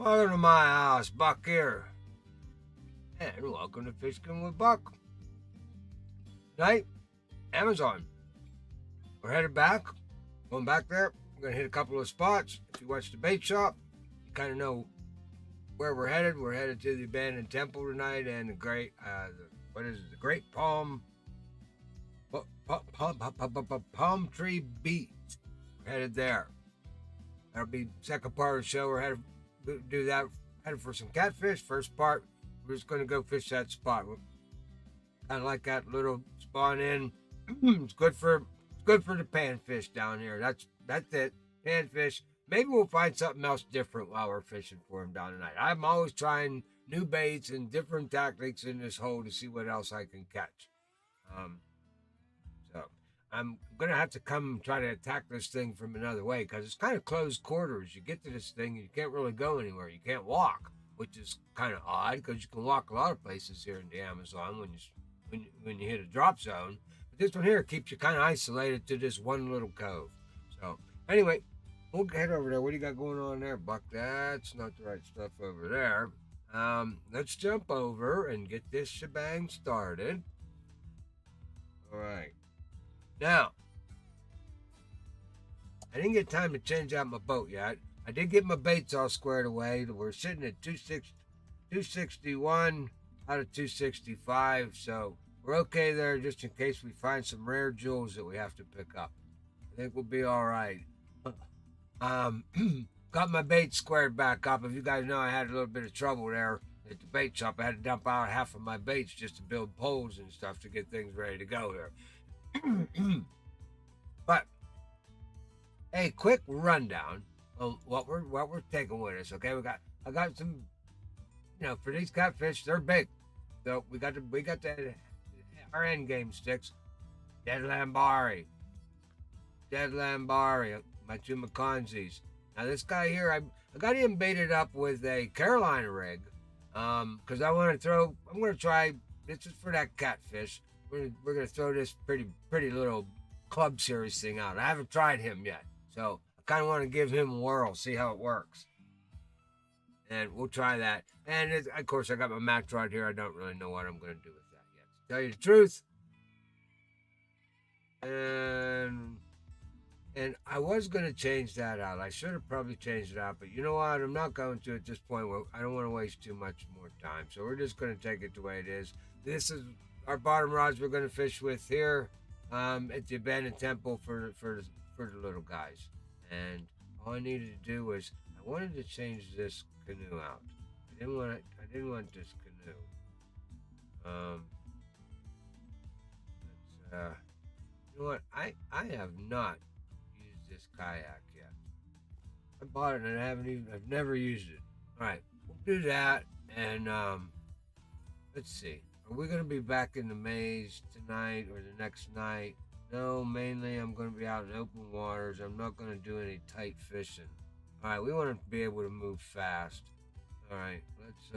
Welcome to my house, Buck here. And welcome to Fishkin with Buck. Tonight, Amazon. We're headed back. Going back there. We're going to hit a couple of spots. If you watch the bait shop, you kind of know where we're headed. We're headed to the abandoned temple tonight and the great, the Great Palm Tree Beach. We're headed there. That'll be second part of the show. We're headed do that. Headed for some catfish. First part, we're just going to go fish that spot. Kind of like that little spawn in. It's good for the panfish down here. That's it. Panfish. Maybe we'll find something else different while we're fishing for them down tonight. I'm always trying new baits and different tactics in this hole to see what else I can catch. So I'm gonna have to come and try to attack this thing from another way because it's kind of closed quarters. You get to this thing and you can't really go anywhere. You can't walk, which is kind of odd because you can walk a lot of places here in the Amazon when you hit a drop zone. But this one here keeps you kind of isolated to this one little cove. So anyway, we'll head over there. What do you got going on there, Buck? That's not the right stuff over there. Let's jump over and get this shebang started. All right. Now, I didn't get time to change out my boat yet. I did get my baits all squared away. We're sitting at 261 out of 265, so we're okay there just in case we find some rare jewels that we have to pick up. I think we'll be all right. Got my bait squared back up. If you guys know, I had a little bit of trouble there at the bait shop. I had to dump out half of my baits just to build poles and stuff to get things ready to go here. But hey, quick rundown on what we're taking with us. Okay, I got some, for these catfish, they're big. So we got our end game sticks. Dead Lambari, my two McConzies. Now this guy here, I got him baited up with a Carolina rig, because I'm gonna try. This is for that catfish. We're gonna throw this pretty little club series thing out. I haven't tried him yet, so I kind of want to give him a whirl, see how it works, and we'll try that. And of course, I got my match rod here. I don't really know what I'm gonna do with that yet, to tell you the truth. And I was going to change that out. I should have probably changed it out, but you know what? I'm not going to at this point. I don't want to waste too much more time, so we're just going to take it the way it is. This is our bottom rods we're going to fish with here at the abandoned temple for the little guys. And all I needed to do was I wanted to change this canoe out. I didn't want this canoe. You know what? I have not this kayak yet. I bought it and I've never used it. All right, we'll do that. And let's see, are we going to be back in the maze tonight or the next night? No, mainly I'm going to be out in open waters. I'm not going to do any tight fishing. All right, we want to be able to move fast. All right, let's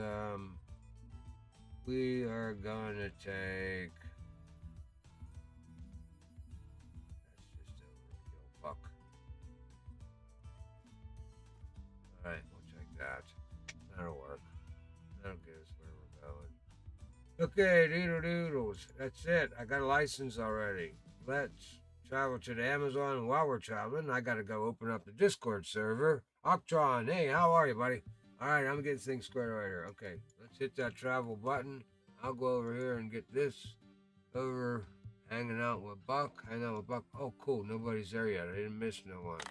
we are going to take, alright, we'll check that. That'll work. That'll get us where we're going. Okay, doodles. That's it. I got a license already. Let's travel to the Amazon. And while we're traveling, I gotta go open up the Discord server. Octron, hey, how are you, buddy? Alright, I'm getting things squared right here. Okay, let's hit that travel button. I'll go over here and get this over hanging out with Buck. Hang out with Buck. Oh, cool. Nobody's there yet. I didn't miss no one.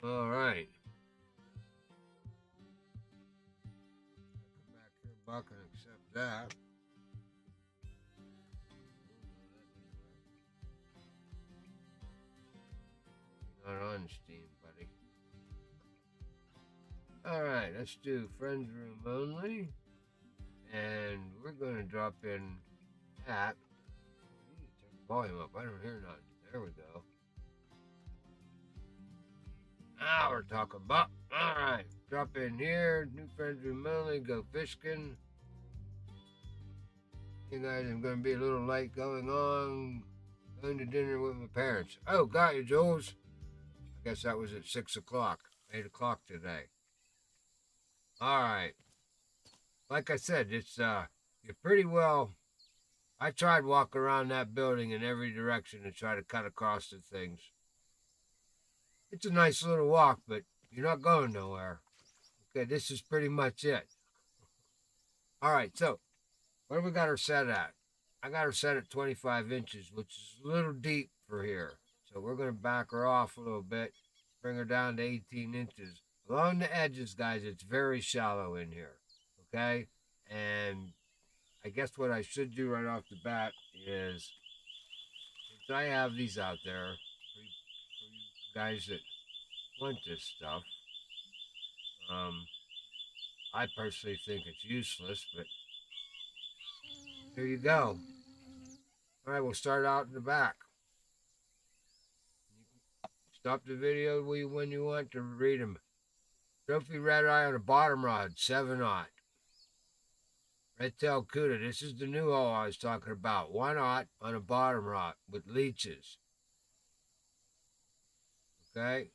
All right. Come back here, Buck, and accept that. Not on Steam, buddy. All right, let's do friends room only, and we're going to drop in at. Turn the volume up. I don't hear nothing. There we go. Now we're talking about. All right, drop in here. New friends room only. Go Fishkin. You guys, I'm going to be a little late going on. Going to dinner with my parents. Oh, got you, Jules. I guess that was at 6 o'clock. 8 o'clock today. All right. Like I said, it's you're pretty well. I tried walking around that building in every direction to try to cut across the things. It's a nice little walk, but you're not going nowhere. Okay, this is pretty much it. All right, so what do we got her set at? I got her set at 25 inches, which is a little deep for here. So we're going to back her off a little bit, bring her down to 18 inches. Along the edges, guys, it's very shallow in here. Okay? And I guess what I should do right off the bat is, since I have these out there for you guys that want this stuff, I personally think it's useless, but here you go. All right, we'll start out in the back. Stop the video when you want to read them. Trophy Redeye on a bottom rod, 7/0. Red-tailed Cuda, this is the new hole I was talking about. 1/0 on a bottom rod with leeches. Okay?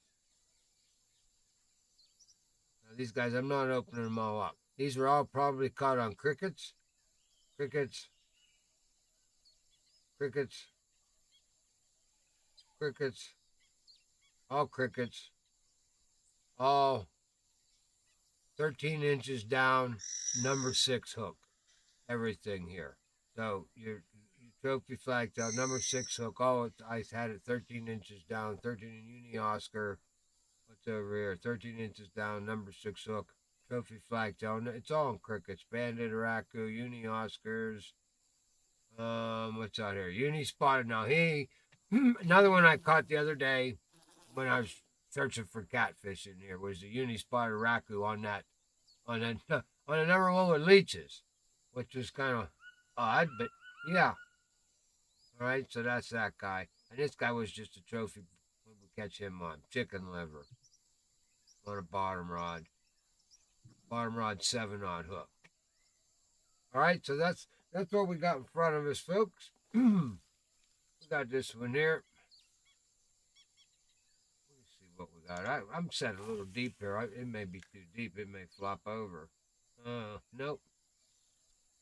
Now these guys, I'm not opening them all up. These were all probably caught on crickets. Crickets. Crickets. Crickets. All crickets. All 13 inches down, number 6 hook. Everything here. So your trophy flagtail, number 6 hook. Oh, I had it 13 inches down, 13 in Uni Oscar. What's over here? 13 inches down, number 6 hook. Trophy flagtail. It's all in crickets. Spotted Aracu, Uni Oscars. What's out here? Uni Spotted. Now another one I caught the other day when I was searching for catfish in here was the Uni Spotted Aracu on the number 1 with leeches, which was kind of odd, but yeah. All right, so that's that guy. And this guy was just a trophy. What did we catch him on? Chicken liver on a bottom rod. Bottom rod 7/0 hook. All right, so that's what we got in front of us, folks. We got this one here. Let's see what we got. I'm set a little deep here. It may be too deep. It may flop over. Nope.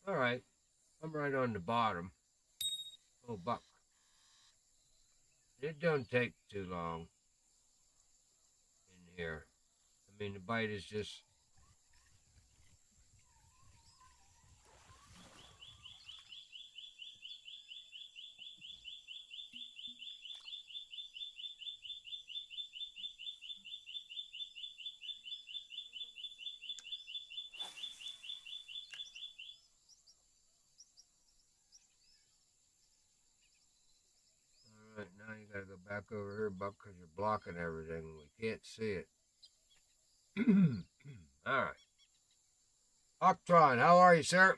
All right. I'm right on the bottom. Oh, buck. It don't take too long in here. I mean, the bite is just... All right, now you got to go back over here, buck, because you're blocking everything. We can't see it. All right. Octron, how are you, sir?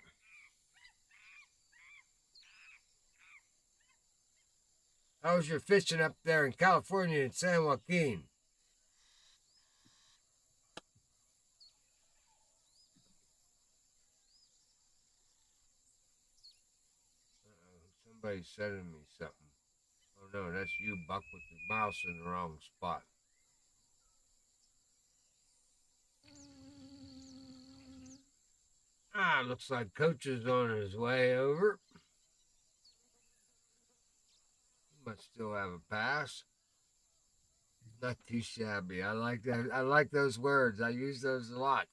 How's your fishing up there in California and San Joaquin? Somebody's sending me something. Oh no, that's you, Buck, with the mouse in the wrong spot. Looks like Coach is on his way over. He must still have a pass. Not too shabby. I like that. I like those words. I use those a lot.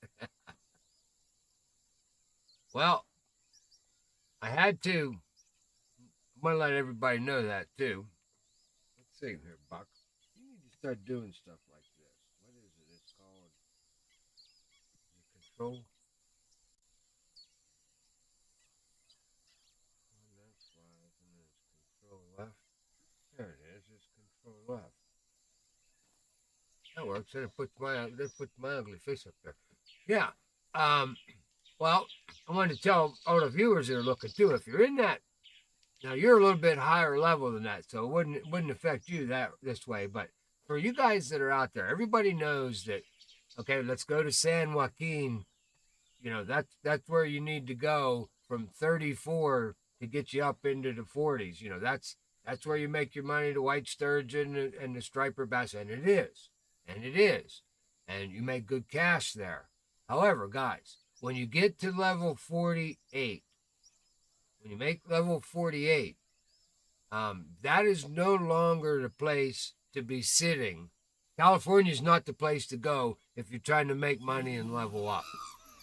Well, I had to. I'm gonna let everybody know that too. Let's see here, Buck. You need to start doing stuff like this. What is it? It's called control. Control left. There it is. It's control left. That works. And it puts my ugly face up there. Yeah. Well, I wanted to tell all the viewers that are looking too. If you're in that, now you're a little bit higher level than that, so it wouldn't affect you this way. But for you guys that are out there, everybody knows that. Okay, let's go to San Joaquin. You know that's where you need to go from 34 to get you up into the 40s. You know that's where you make your money, the white sturgeon and the striper bass, and it is, and you make good cash there. However, guys, when you get to level 48, when you make level 48, that is no longer the place to be sitting. California is not the place to go if you're trying to make money and level up.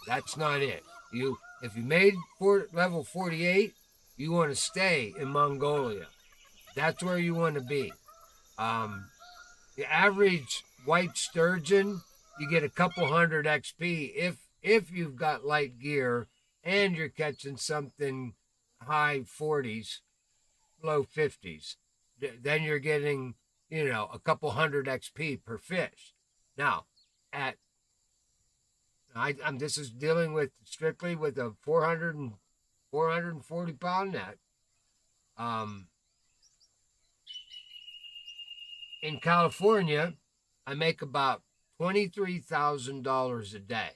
That's not it. If you made level 48, you want to stay in Mongolia. That's where you want to be. The average white sturgeon, you get a couple hundred XP if you've got light gear and you're catching something high 40s, low 50s. Then you're getting, a couple hundred XP per fish. Now, this is dealing with strictly with a 440 pound net. In California, I make about $23,000 a day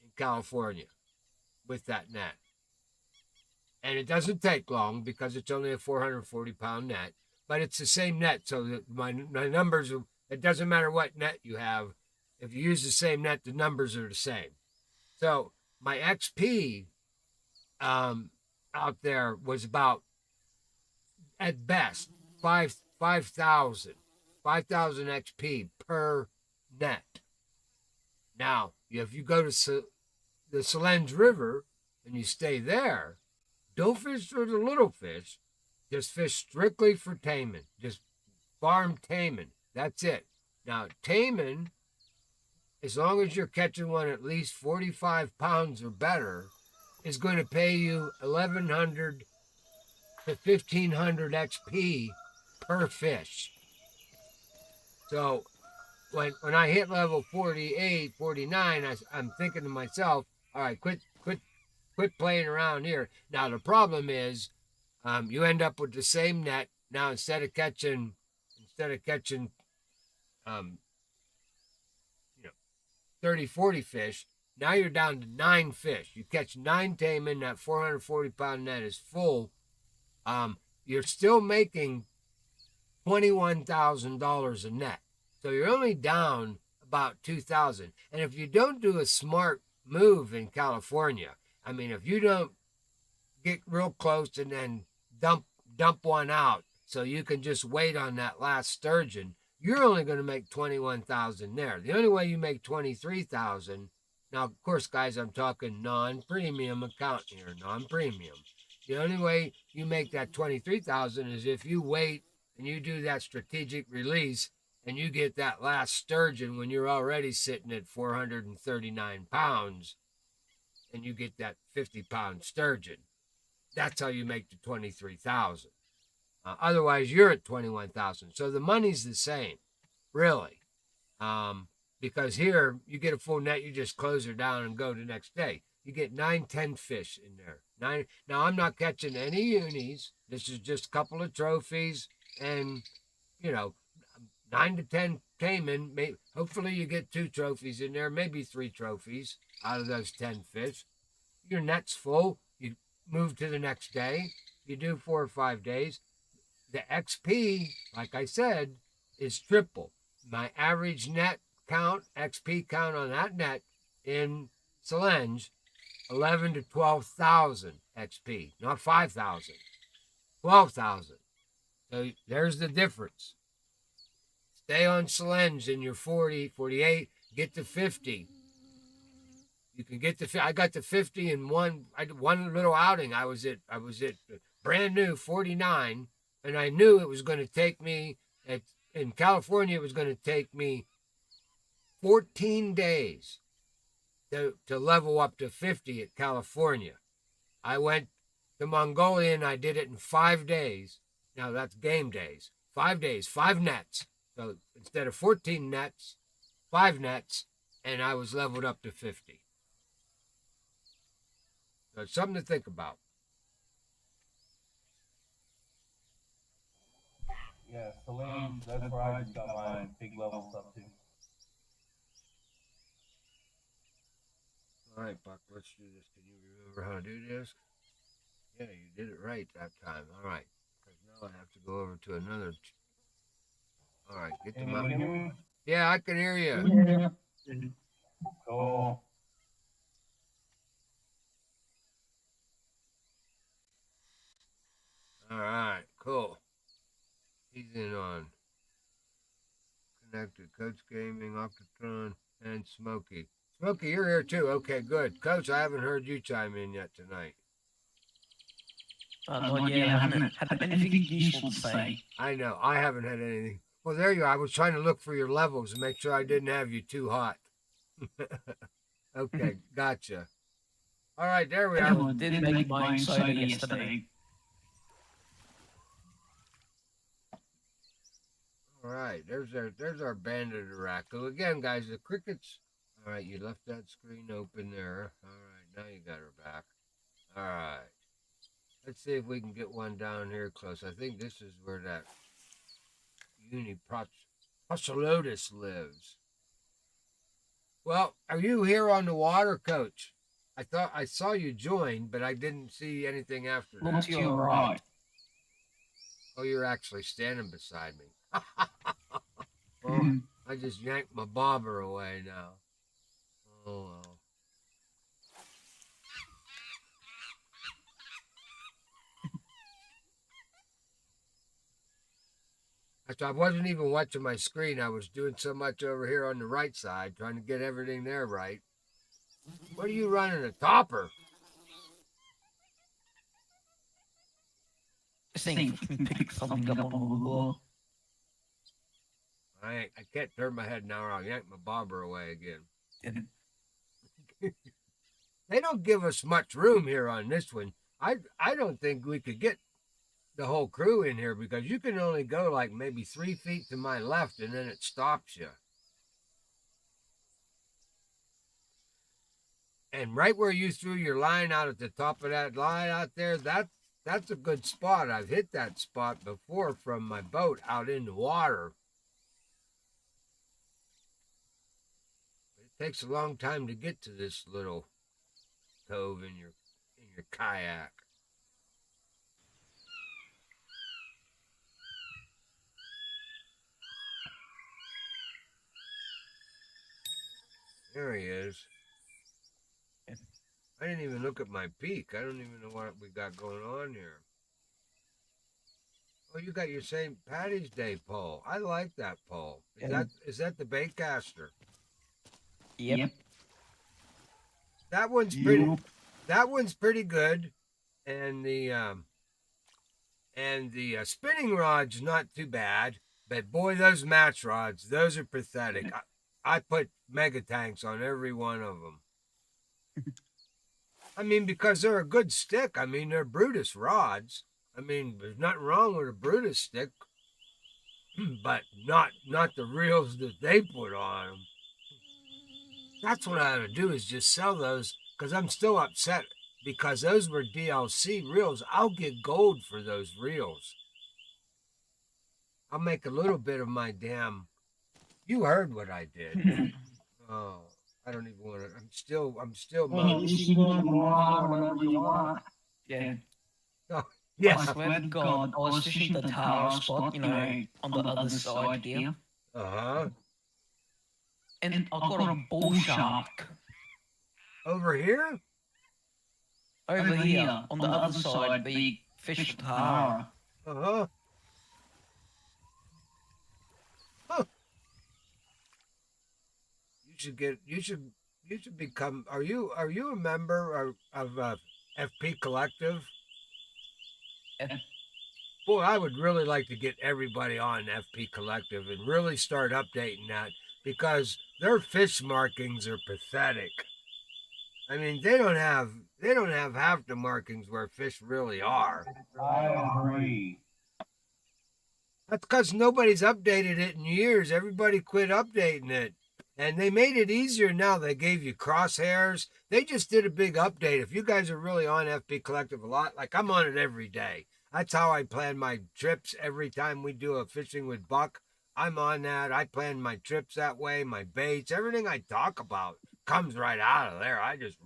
in California with that net. And it doesn't take long because it's only a 440 pound net, but it's the same net. So my numbers, it doesn't matter what net you have. If you use the same net, the numbers are the same. So my XP out there was about, at best, 5,000 XP per net. Now, if you go to the Solenge River and you stay there, don't fish for the little fish. Just fish strictly for taimen. Just farm taimen. That's it. Now, taimen, as long as you're catching one at least 45 pounds or better, is going to pay you 1,100 to 1,500 XP per fish. So when I hit level 48, 49, I'm thinking to myself, all right, quit playing around here. Now the problem is, you end up with the same net. Now instead of catching 30, 40 fish, now you're down to 9 fish. You catch 9 taimen, that 440 pound net is full. You're still making $21,000 a net. So you're only down about 2,000. And if you don't do a smart move in California, I mean, if you don't get real close and then dump one out so you can just wait on that last sturgeon, you're only going to make 21,000 there. The only way you make 23,000, now of course, guys, I'm talking non-premium account here, non-premium. The only way you make that 23,000 is if you wait and you do that strategic release and you get that last sturgeon when you're already sitting at 439 pounds and you get that 50-pound sturgeon. That's how you make the 23,000. Otherwise, you're at 21,000. So the money's the same, really. Because here, you get a full net, you just close her down and go the next day. You get 9, 10 fish in there. Now, I'm not catching any unis. This is just a couple of trophies and, 9 to 10 taimen. Hopefully you get 2 trophies in there, maybe 3 trophies out of those 10 fish. Your net's full. You move to the next day. You do 4 or 5 days. The XP, like I said, is triple. My average net count, XP count on that net in Solenge, 11 to 12,000 XP, not 5,000, 12,000. So there's the difference. Stay on Solenge in your 40, 48, get to 50. You can get to, I got to 50 in one little outing. I was at brand new 49, and I knew it was going to take me, in California, it was going to take me 14 days to level up to 50 at California. I went to Mongolia and I did it in 5 days. Now that's game days. 5 days, 5 nets. So instead of 14 nets, 5 nets, and I was leveled up to 50. So it's something to think about. Yeah, Saline, that's where I just got my big levels up to. All right, Buck, let's do this. Can you remember how to do this? Yeah, you did it right that time. All right. Because now I have to go over to another. All right, get to my. Can you hear me? Yeah, I can hear you. Cool. All right, cool. He's in on Connected, Coach Gaming, Octatron, and Smokey. Smokey, you're here too. Okay, good. Coach, I haven't heard you chime in yet tonight. Not yet. I haven't had anything useful to say. I know. I haven't had anything. Well, there you are. I was trying to look for your levels and make sure I didn't have you too hot. Okay, gotcha. All right, there we are. Everyone did make mine soda yesterday. All right, there's our banded Aracu. Again, guys, the crickets. All right, you left that screen open there. All right, now you got her back. All right. Let's see if we can get one down here close. I think this is where that Procilodus lives. Well, are you here on the water, Coach? I thought I saw you join, but I didn't see anything after that. Look to your right. Oh, you're actually standing beside me. Well, I just yanked my bobber away now. Oh, well. I wasn't even watching my screen. I was doing so much over here on the right side, trying to get everything there right. What are you running, a topper? This thing can pick something up on the wall. I can't turn my head now or I'll yank my bobber away again. They don't give us much room here on this one. I don't think we could get the whole crew in here because you can only go like maybe 3 feet to my left and then it stops you. And right where you threw your line out at the top of that line out there, that's a good spot. I've hit that spot before from my boat out in the water. It takes a long time to get to this little cove in your kayak. There he is. I didn't even look at my peak. I don't even know what we got going on here. Oh, you got your St. Patty's Day pole. I like that pole. Is that the baitcaster? Yep. That one's pretty. That one's pretty good, and the spinning rod's not too bad. But boy, those match rods, those are pathetic. I put mega tanks on every one of them. I mean, because they're a good stick. I mean, they're Brutus rods. I mean, there's nothing wrong with a Brutus stick, but not the reels that they put on them. That's what I ought to do is just sell those because I'm still upset because those were DLC reels. I'll get gold for those reels. I'll make a little bit of my damn. You heard what I did. Oh, I don't even want to. I'm still. Well, you can go whatever you want. Yeah. Oh, yeah. I swear to God, I was fishing the tower spot, on the other side here. Uh-huh. And I got a bull shark. Over here? Over here, on the other side, we fished the tower. Uh-huh. Huh. You should become. Are you a member of FP Collective? Yeah. Boy, I would really like to get everybody on FP Collective and really start updating that because their fish markings are pathetic. I mean, they don't have half the markings where fish really are. I agree. That's because nobody's updated it in years. Everybody quit updating it. And they made it easier now. They gave you crosshairs. They just did a big update. If you guys are really on FP Collective a lot, like I'm on it every day. That's how I plan my trips every time we do a fishing with Buck. I'm on that. I plan my trips that way, my baits, everything I talk about comes right out of there. I just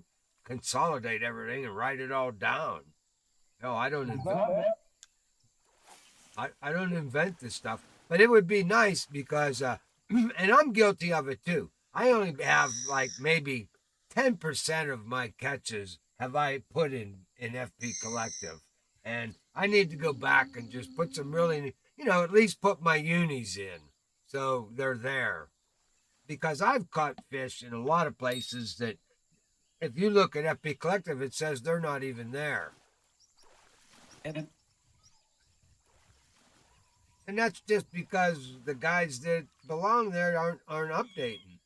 consolidate everything and write it all down. No, I don't invent this stuff. But it would be nice because, and I'm guilty of it too. I only have like maybe 10% of my catches have I put in FP Collective. And I need to go back and just put some really, at least put my unis in so they're there. Because I've caught fish in a lot of places that if you look at FP Collective, it says they're not even there. Yep. And that's just because the guys that belong there aren't updating.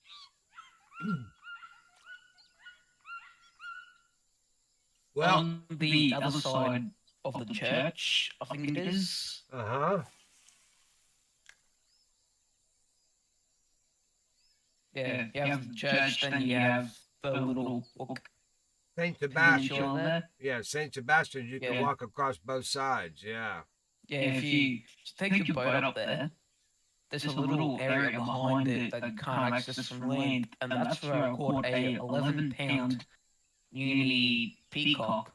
Well, On the other side of the church, I think it is. uh-huh. Yeah, you have the church, then you have the little book St. peninsula Sebastian. there. Yeah, St. Sebastian, you can Yeah. walk across both sides, yeah. Yeah, if you take your boat up there, there's a little area behind it that you can't access from land, and that's where I caught a 11-pound uni peacock.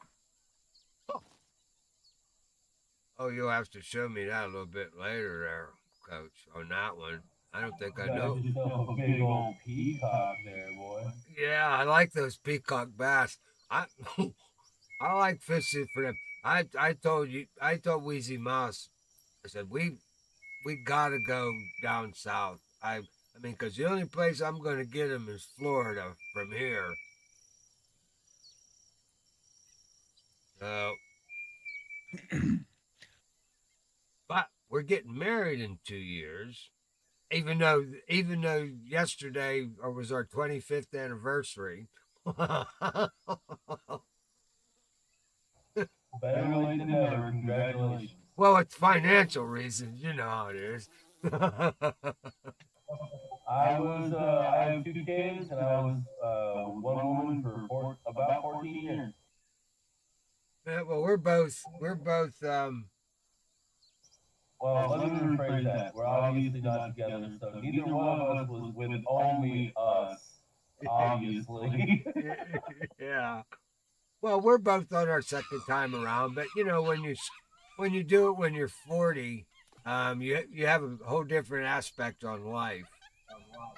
Oh, you'll have to show me that a little bit later there, Coach, on that one. I don't think I You got know. yourself a big old peacock there, boy. Yeah, I like those peacock bass. I I like fishing for them. I told Wheezy Mouse, I said we gotta go down south. I mean, because the only place I'm gonna get them is Florida from here. So, but we're getting married in 2 years. Even though yesterday was our 25th anniversary. Better late than never. Congratulations. Well, it's financial reasons, you know how it is. I have two kids, and I was with one woman for about 14 years. Yeah, well, we're both Well, let me rephrase that. We're obviously not together, so neither one of us was with only us, obviously. yeah. Well, we're both on our second time around, but when you do it when you're 40, you have a whole different aspect on life.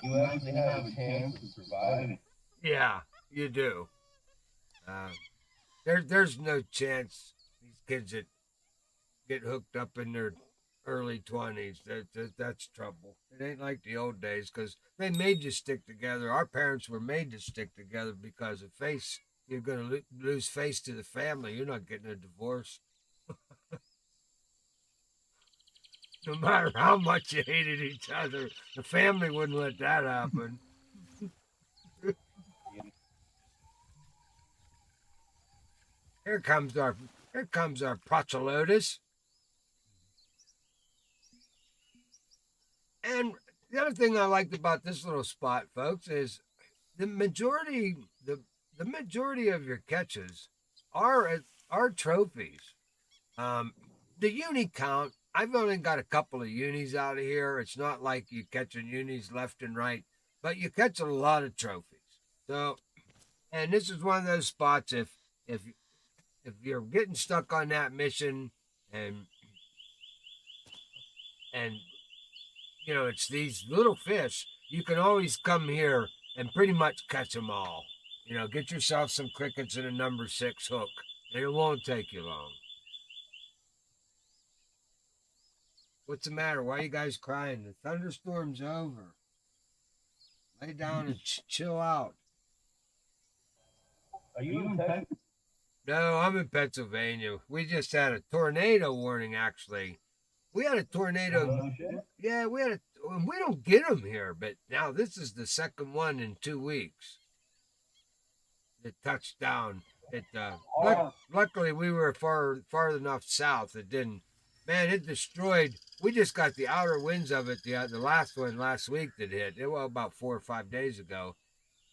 You actually have a chance of surviving. Yeah, you do. Uh, there's no chance these kids that get hooked up in their early 20s. That's trouble. It ain't like the old days because they made you stick together. Our parents were made to stick together because of face. You're going to lose face to the family. You're not getting a divorce. No matter how much you hated each other, the family wouldn't let that happen. Here comes our Procilodus. And the other thing I liked about this little spot, folks, is the majority the majority of your catches are trophies. The uni count, I've only got a couple of unis out of here. It's not like you catching unis left and right, but you catch a lot of trophies. So, and this is one of those spots if if you're getting stuck on that mission and and it's these little fish, you can always come here and pretty much catch them all. Get yourself some crickets and a number 6 hook, and it won't take you long. What's the matter? Why are you guys crying? The thunderstorm's over. Lay down and chill out. Are you in Texas? No, I'm in Pennsylvania. We just had a tornado warning, actually. We had a tornado. Oh, shit. Yeah, we don't get them here, but now this is the second one in 2 weeks. It touched down. Luckily we were far enough south. It didn't. Man, it destroyed. We just got the outer winds of it. The last one last week that hit. It was about 4 or 5 days ago,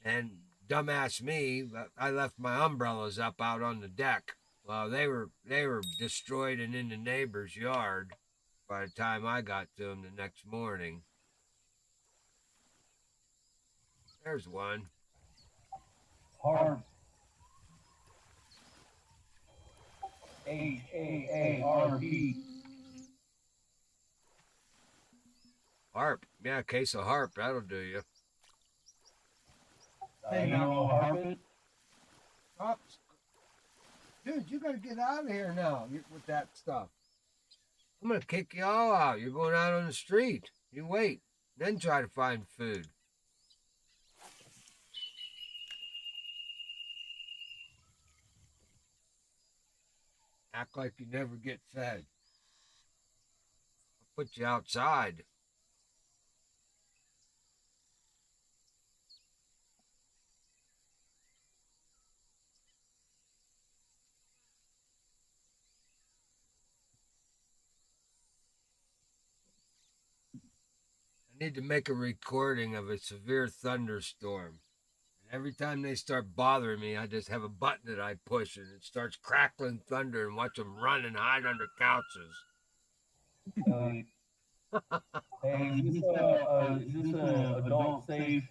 and dumbass me, I left my umbrellas up out on the deck. Well, they were destroyed and in the neighbor's yard by the time I got to them the next morning. There's one. Harp. HAARP. Harp. Yeah, a case of harp. That'll do you. You know harp is? Dude, you gotta get out of here now with that stuff. I'm gonna kick you all out. You're going out on the street. You wait, then try to find food. Act like you never get fed. I'll put you outside. I need to make a recording of a severe thunderstorm. And every time they start bothering me, I just have a button that I push and it starts crackling thunder and watch them run and hide under couches. Hey, is this a adult safe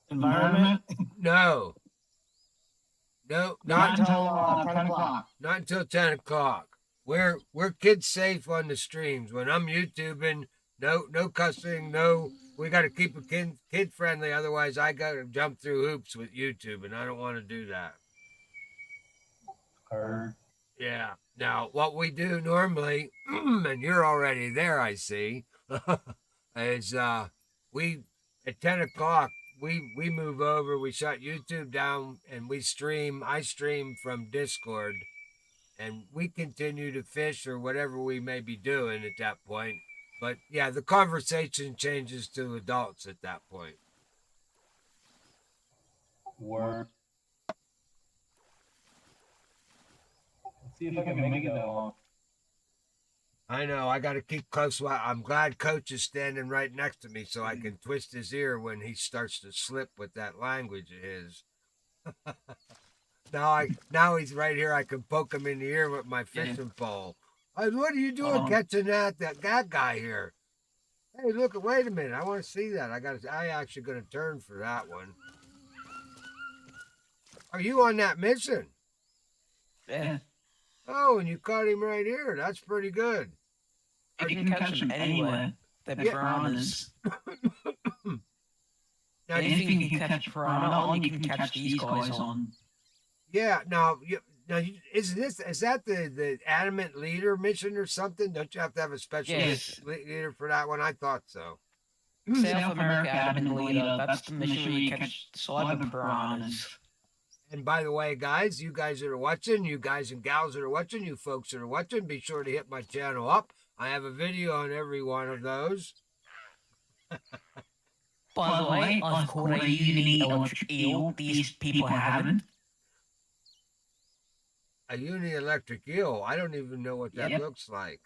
Environment? No. No, Not not until 10 o'clock. not until 10 o'clock. We're kids safe on the streams. When I'm YouTubing, no cussing, no. We got to keep it kid friendly. Otherwise, I got to jump through hoops with YouTube, and I don't want to do that. Heard. Yeah. Now, what we do normally, and you're already there, I see, is we at 10 o'clock we move over. We shut YouTube down, and we stream. I stream from Discord, and we continue to fish or whatever we may be doing at that point. But yeah, the conversation changes to adults at that point. Word. Let's see if I can make it that long. I know. I got to keep close. I'm glad Coach is standing right next to me so I can twist his ear when he starts to slip with that language of his. Now he's right here. I can poke him in the ear with my fishing pole. What are you doing catching that guy here? Hey, look! Wait a minute. I want to see that. I actually going to turn for that one. Are you on that mission? Yeah. Oh, and you caught him right here. That's pretty good. You can catch them anywhere. They're piranhas. Now, Anything you can catch a piranha on, you can catch these guys on. yeah. Now, is that the adamant leader mission or something? Don't you have to have a special leader for that one? I thought so. South America Admin Leader, that's the mission where you catch cyber piranhas. And by the way, guys, you guys that are watching, you guys and gals that are watching, you folks that are watching, be sure to hit my channel up. I have a video on every one of those. By the way, I've caught a uni electric eel. These people haven't. A uni-electric eel? I don't even know what that looks like.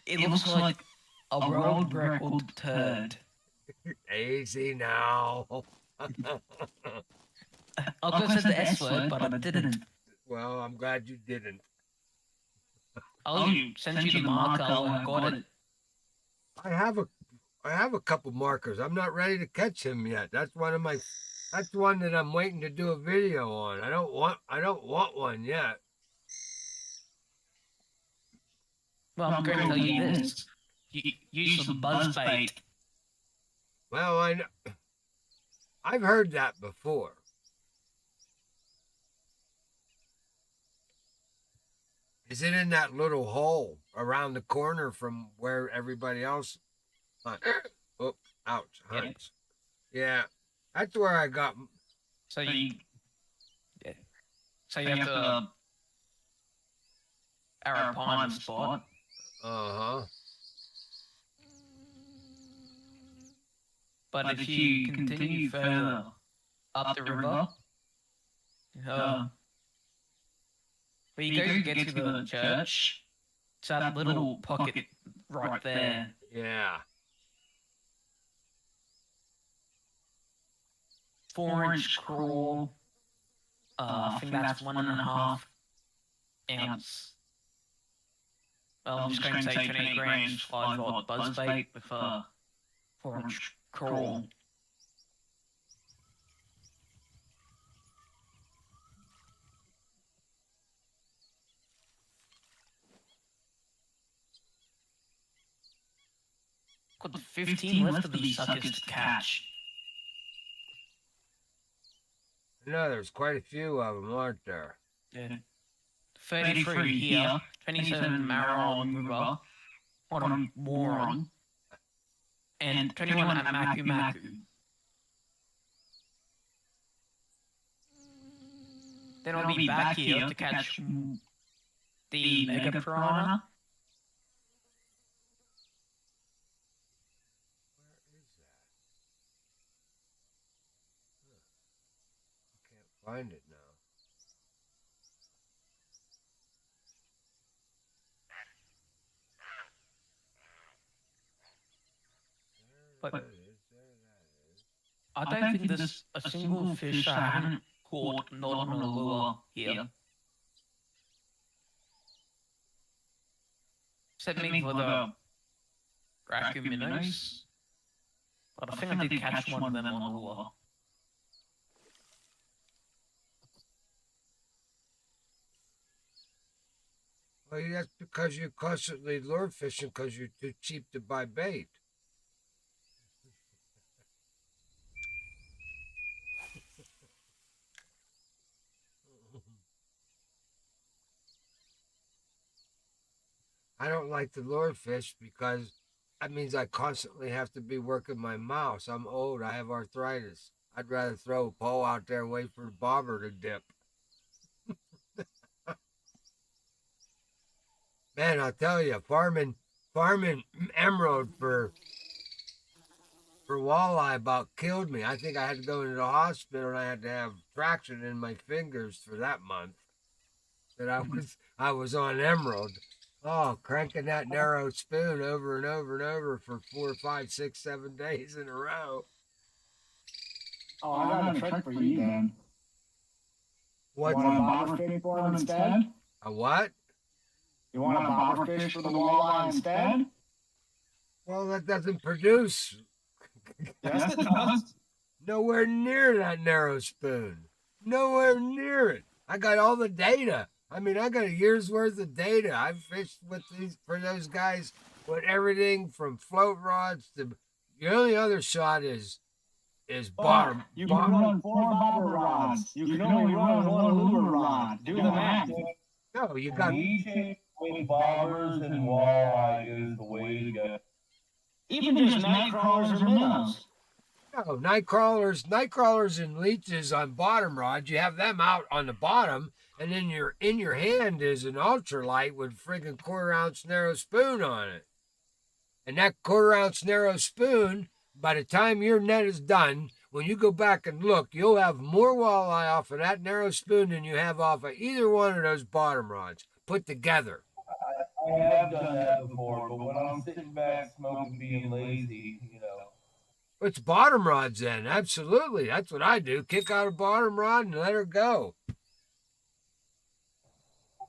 It looks like a road record turd. Easy now. I could have said the S word, but I didn't. Well, I'm glad you didn't. I'll send you the marker. I got it. I have a couple markers. I'm not ready to catch him yet. That's one that I'm waiting to do a video on. I don't want one yet. Well, I'm going to tell you this. Use some buzzbait. Well, I've heard that before. Is it in that little hole around the corner from where everybody else hunts? Oh, ouch, hunts. Yeah, that's where I got. So you have to arrow pine the spot. Uh-huh. But if you continue further up the river, where you go to get to the church, it's that little pocket right there. Yeah. 4-inch crawl. I think that's 1.5 ounce. Well, I'm just going to say 28 grams 5-rod buzzbait with a 4-inch crawl. Got 15 left of these suckers to catch. No, there's quite a few of them, aren't there? Yeah. 33 here, 27 Maraon River, on Moron, and 21 at Maku Maku. Then I'll be back here to catch the Mega Piranha. Find it now. But There that is. I don't think there's a single fish I haven't caught not on a lure here. Except maybe for the Aracu minnows. But I think I did catch one of them on a lure. Well, that's because you're constantly lure fishing because you're too cheap to buy bait. I don't like to lure fish because that means I constantly have to be working my mouth. I'm old. I have arthritis. I'd rather throw a pole out there and wait for the bobber to dip. Man, I'll tell you, farming emerald for walleye about killed me. I think I had to go into the hospital and I had to have traction in my fingers for that month that I was on emerald. Oh, cranking that narrow spoon over and over and over for 4, 5, 6, 7 days in a row. Oh, I got a trick for you then. What? You want a bobber fish for him instead? A what? You want a bobber fish for the walleye instead? Well, that doesn't produce. Yes, it does. Nowhere near that narrow spoon. Nowhere near it. I got all the data. I mean, I got a year's worth of data. I've fished with these for those guys with everything from float rods to the only other shot is bottom. You can run 4 bobber rods. You can only run 1 lure rod. Do the math. No, you got With bobbers and walleye is the way to go. Even just night crawlers or minnows. no night crawlers and leeches on bottom rods. You have them out on the bottom, and then in your hand is an ultralight with friggin' 1/4 ounce narrow spoon on it. And that 1/4 ounce narrow spoon, by the time your net is done, when you go back and look, you'll have more walleye off of that narrow spoon than you have off of either one of those bottom rods put together. I have done that before, but when I'm sitting back smoking, being lazy, It's bottom rods then, absolutely. That's what I do. Kick out a bottom rod and let her go.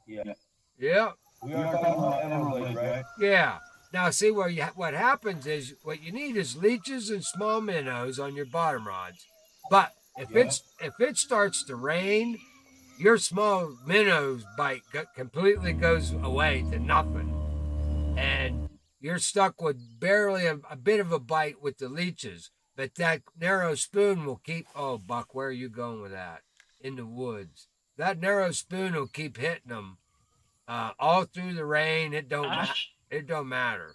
Yeah. Yeah. We are talking about emerald, right? Yeah. Now, see what happens is what you need is leeches and small minnows on your bottom rods. But if it starts to rain, your small minnows bite completely goes away to nothing, and you're stuck with barely a bit of a bite with the leeches. But that narrow spoon will keep. Oh, Buck, where are you going with that? In the woods. That narrow spoon will keep hitting them all through the rain. It don't matter.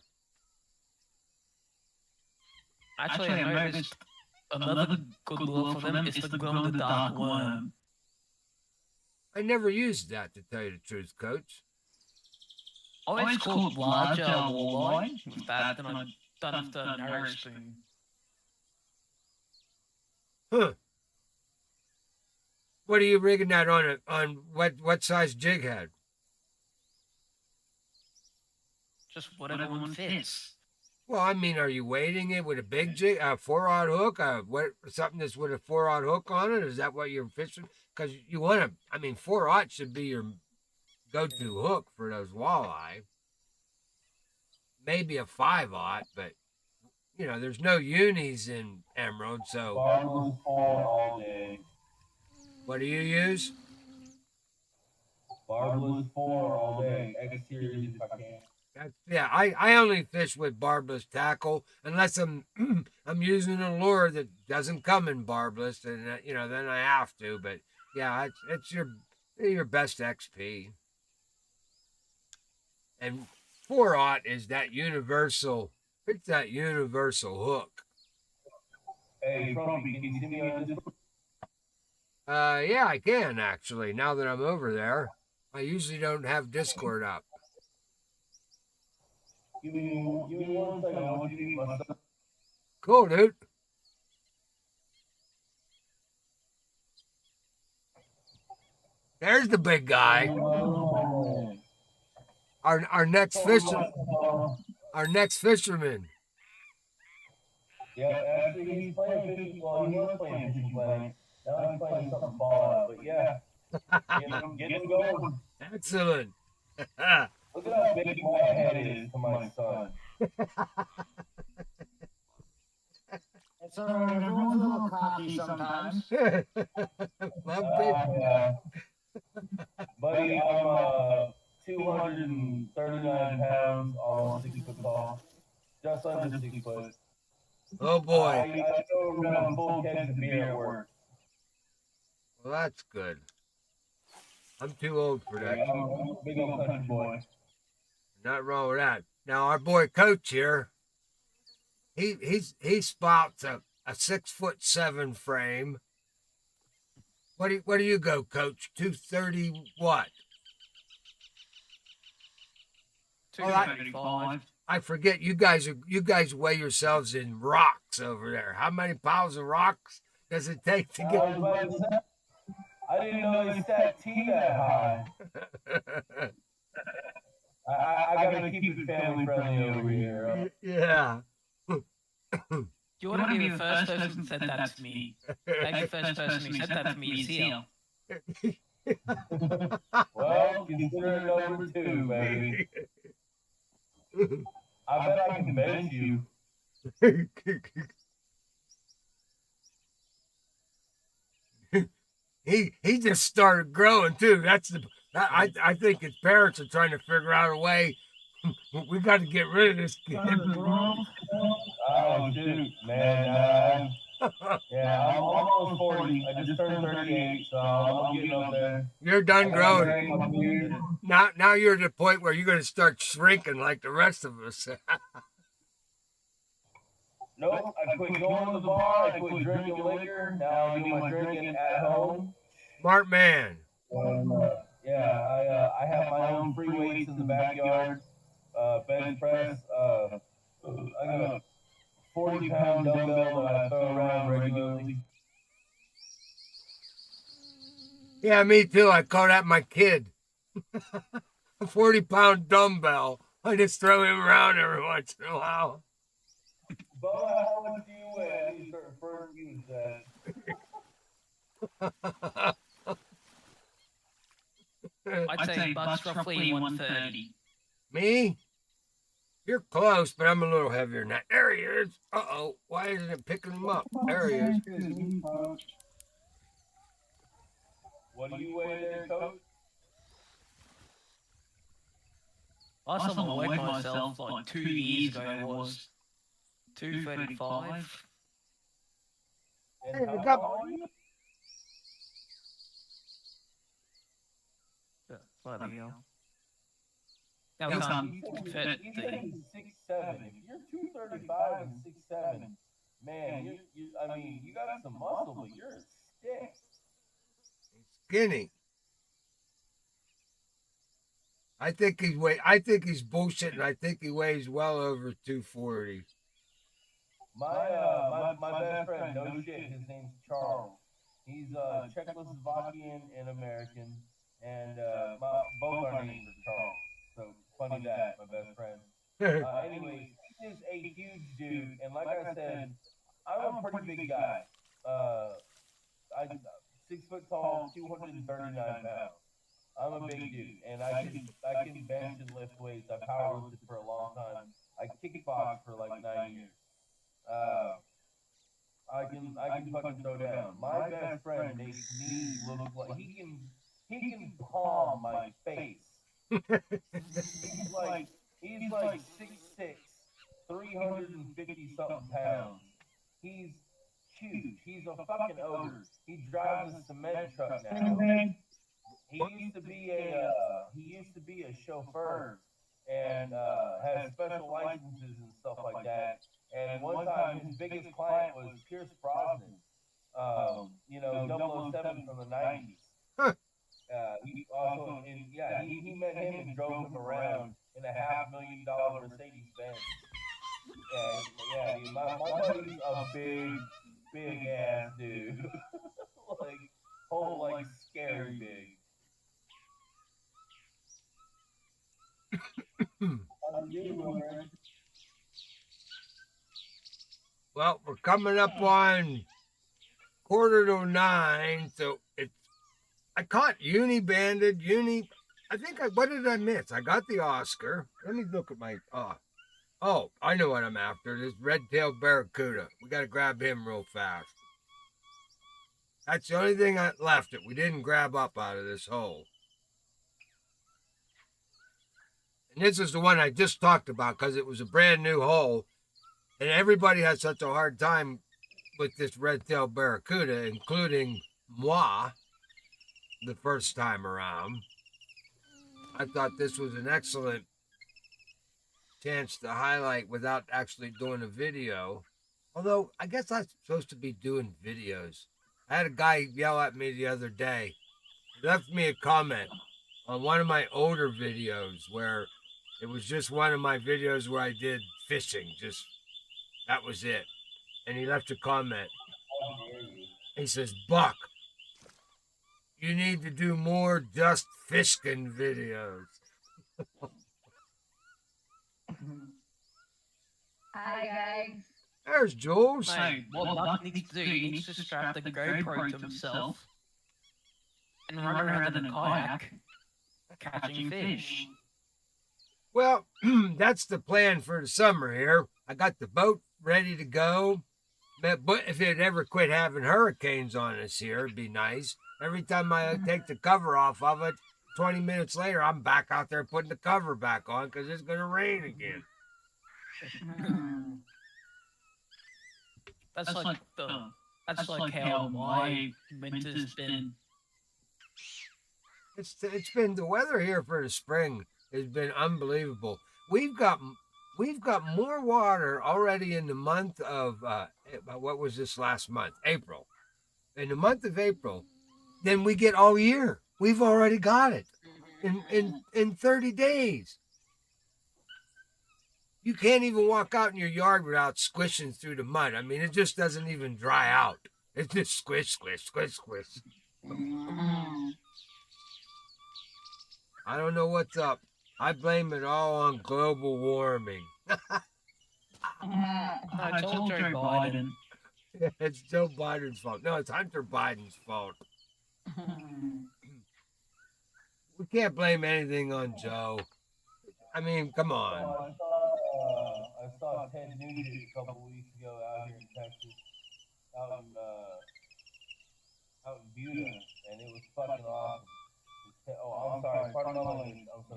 Actually, I noticed another good lure for them is the glow in the dark worm. I never used that, to tell you the truth, Coach. Always caught larger walleye with that than I've done with the narrow spoon. Huh. What are you rigging that on? On what size jig head? Just whatever one fits. Well, I mean, are you weighting it with a big jig, a 4-aught hook, something that's with a 4-aught hook on it? Is that what you're fishing? Because you want to. I mean, 4-aught should be your go-to hook for those walleye. Maybe a 5-aught, but there's no unis in emerald, so. Barbless 4 all day. What do you use? Barbless 4 all day. X series if I can. I only fish with barbless tackle unless I'm I'm using a lure that doesn't come in barbless, and then I have to. But yeah, it's your best XP. And 4/0 is that universal. It's that universal hook. Hey, Trumpy, can you see me on this? Yeah, I can actually. Now that I'm over there, I usually don't have Discord up. Give me 1 second. I want you to eat my stuff. Cool, dude. There's the big guy. Our next fisherman. Yep, actually he's playing fishing. Well, he was playing fishing planet. Now he's playing something Fallout. But yeah, get him going. Excellent. Look at how big my head is to my son. It's alright, everyone's a little cocky sometimes. Yeah. Buddy, I'm 239 pounds, almost 6 foot tall. Just under 6 foot. Oh boy. I go around full kegs of beer at work. Well, that's good. I'm too old for that. Yeah, I'm a big old country boy. Not wrong with that. Now our boy Coach here, he spots a 6'7" frame. What do you go, Coach? 230 what? 235. I forget. You guys weigh yourselves in rocks over there. How many pounds of rocks does it take to get? I didn't know they stacked tea that high. I gotta keep it family friendly over here. Yeah. You want to be the first person who said that to me. Like the first person who said that to me is here. Well, consider it number 2, baby. I bet I can bench you. He just started growing too. I think his parents are trying to figure out a way. We got to get rid of this kid. Oh shoot, man! Yeah, I'm almost 40. I just turned 38, so I'm getting up there. You're done growing. Now you're at the point where you're going to start shrinking like the rest of us. Nope, I quit going to the bar. I quit drinking liquor. Now I do my drinking at home. Smart man. Yeah, I have my own free weights in the backyard. Bench press. I got a 40-pound dumbbell that I throw around regularly. Yeah, me too. I call that my kid. A 40-pound dumbbell. I just throw him around every once in a while. Bubba, how much do you weigh? I need to start referring to you as that. I'd say Buck's roughly 130. Me? You're close, but I'm a little heavier than that. There he is. Uh-oh. Why isn't it picking him up? There he is. What do you weigh there, Coach? Last time I weighed myself like 2 years ago was 235. And how tall are you? Bloody hell. Now we can't fit He's the... 6'7". You're 235 and 6'7". Man, I mean, you got some muscle, but you're a stick. Skinny. I think he's bullshitting. I think he weighs well over 240. My best friend, no shit, his name's Charles. He's Czechoslovakian and American, and both our names are Charles. So funny that, my best friend. Anyway, he's a huge dude, and like I said, I'm a pretty big guy. I'm 6 foot tall, 239 pounds. I'm a big dude, and I can bench and lift weights. I powerlifted for a long time. I kickboxed for like 9 years. I can fucking throw down. My best friend makes me look like he can palm my face. He's like 6'6", 350 something pounds, He's huge. He's a fucking ogre. He drives a cement truck now. He used to be a chauffeur and has special licenses and stuff like that. And one time, his biggest client was Pierce Brosnan, 007 from the 90s. Huh. He also, he met him and drove him around in a $500,000 Mercedes Benz. Dude, my buddy's a big ass dude, like scary big. Well, we're coming up on 8:45, so it's. I caught uni-banded. What did I miss? I got the Oscar. Let me look at my. Oh, I know what I'm after. This red-tailed barracuda. We got to grab him real fast. That's the only thing I left it. We didn't grab up out of this hole. And this is the one I just talked about because it was a brand new hole. And everybody had such a hard time with this red-tailed barracuda, including moi, the first time around. I thought this was an excellent chance to highlight without actually doing a video. Although, I guess I'm supposed to be doing videos. I had a guy yell at me the other day. He left me a comment on one of my older videos where it was just one of my videos where I did fishing. That was it. And he left a comment. He says, Buck, you need to do more just Fishkin videos. Hi, guys. There's Jules. Hey, what Buck needs to do, he needs to strap the GoPro to himself and run around in a kayak catching fish. Well, that's the plan for the summer here. I got the boat ready to go. But if it ever quit having hurricanes on us here, it'd be nice. Every time I take the cover off of it, 20 minutes later, I'm back out there putting the cover back on because it's going to rain again. That's like how my winter's been. It's been the weather here for the spring has been unbelievable. We've got more water already in the month of what was this last month? April. In the month of April, than we get all year. We've already got it in 30 days. You can't even walk out in your yard without squishing through the mud. I mean, it just doesn't even dry out. It's just squish, squish, squish, squish. I don't know what's up. I blame it all on global warming. I told Joe Biden. It's Joe Biden's fault. No, it's Hunter Biden's fault. We can't blame anything on Joe. I mean, come on. I saw Ted Nugent a couple weeks ago out here in Texas, out in Buda, and it was fucking awesome. I'm sorry, pardon my language. I'm so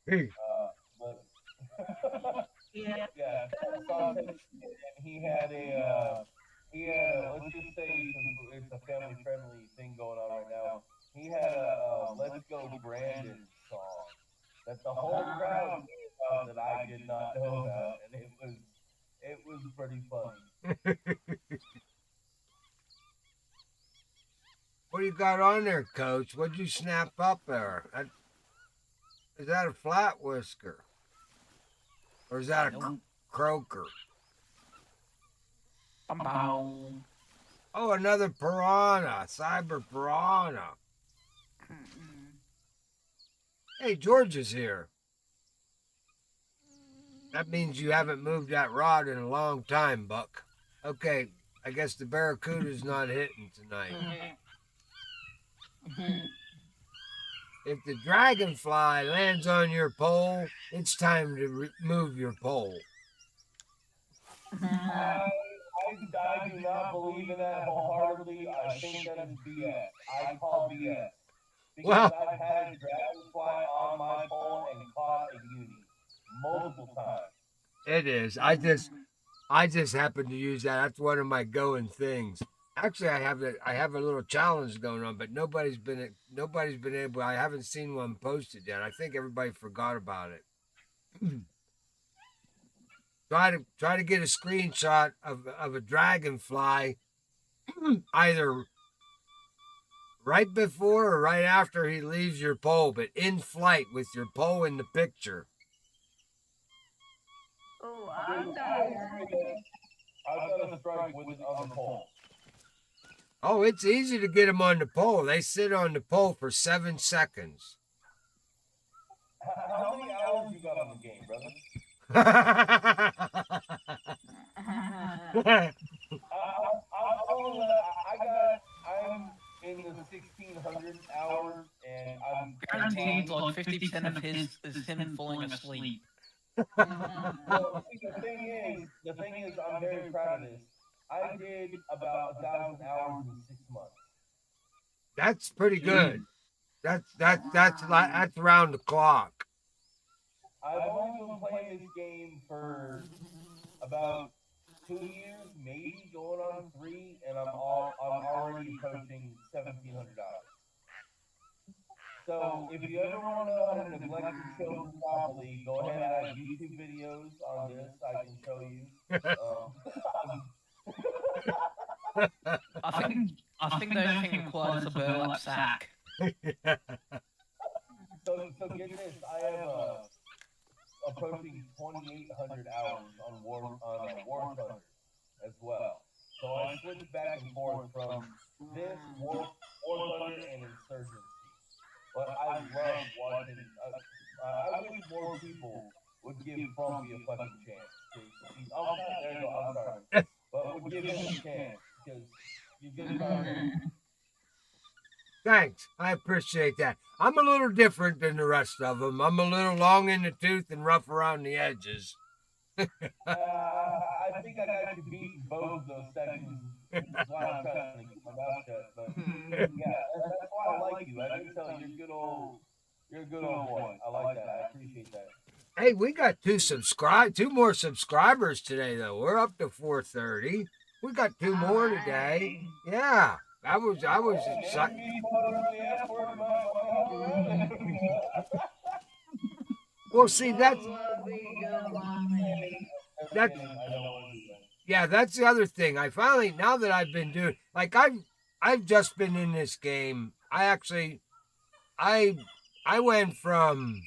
sorry. But yeah, I saw Ted, and he had let's just say it's a family friendly thing going on right now. He had a "Let's Go Brandon" song that the whole crowd knew about that I did not know about, and it was pretty funny. What do you got on there, Coach? What'd you snap up there? Is that a flat whisker? Or is that a croaker? Oh, another piranha, cyber piranha. Hey, George is here. That means you haven't moved that rod in a long time, Buck. Okay, I guess the Barracuda's not hitting tonight. If the dragonfly lands on your pole, it's time to move your pole. I do not believe in that wholeheartedly. I think that is BS. I call BS. Because I've had a dragonfly on my pole and caught a uni multiple times. It is. I just happen to use that. That's one of my going things. Actually, I have a little challenge going on, but nobody's been able. I haven't seen one posted yet. I think everybody forgot about it. Try to get a screenshot of a dragonfly either right before or right after he leaves your pole, but in flight with your pole in the picture. Oh, I'm tired. I've got a strike with on the pole. Oh, it's easy to get them on the pole. They sit on the pole for 7 seconds. How many hours you got on the game, brother? I'm in the 1600 hours, and I'm Guaranteed, like 50% of his is him falling asleep. Well, see, the thing is, I'm very proud of this. I did about 1,000 hours in 6 months. That's pretty good. That's around the clock. I've only been playing this game for about 2 years, maybe going on 3, and I'm already approaching 1,700 hours. So if you ever want to know how to neglect your children properly, go ahead. I have YouTube videos on this. I can show you. I think the only thing required is a burlap sack. So get this. I have approaching 2,800 hours on War Thunder as well. So I switch back and forth from this War Thunder and Insurgency. But I love watching. I wish more people would give Frumpy a fucking chance. Oh, there you go. I'm sorry, but would give him a chance because you get tired. Thanks. I appreciate that. I'm a little different than the rest of them. I'm a little long in the tooth and rough around the edges. I think I got you beat in both of those sections. That's why I'm trying to keep my mouth shut. But yeah, that's why I like you. I can tell you're a good old boy. I like that. I appreciate that. Hey, we got two more subscribers today though. We're up to 430. We got 2 more today. Yeah. I was excited. Well, see, that's yeah, that's the other thing. I finally, now that I've been doing, like I've just been in this game. I went from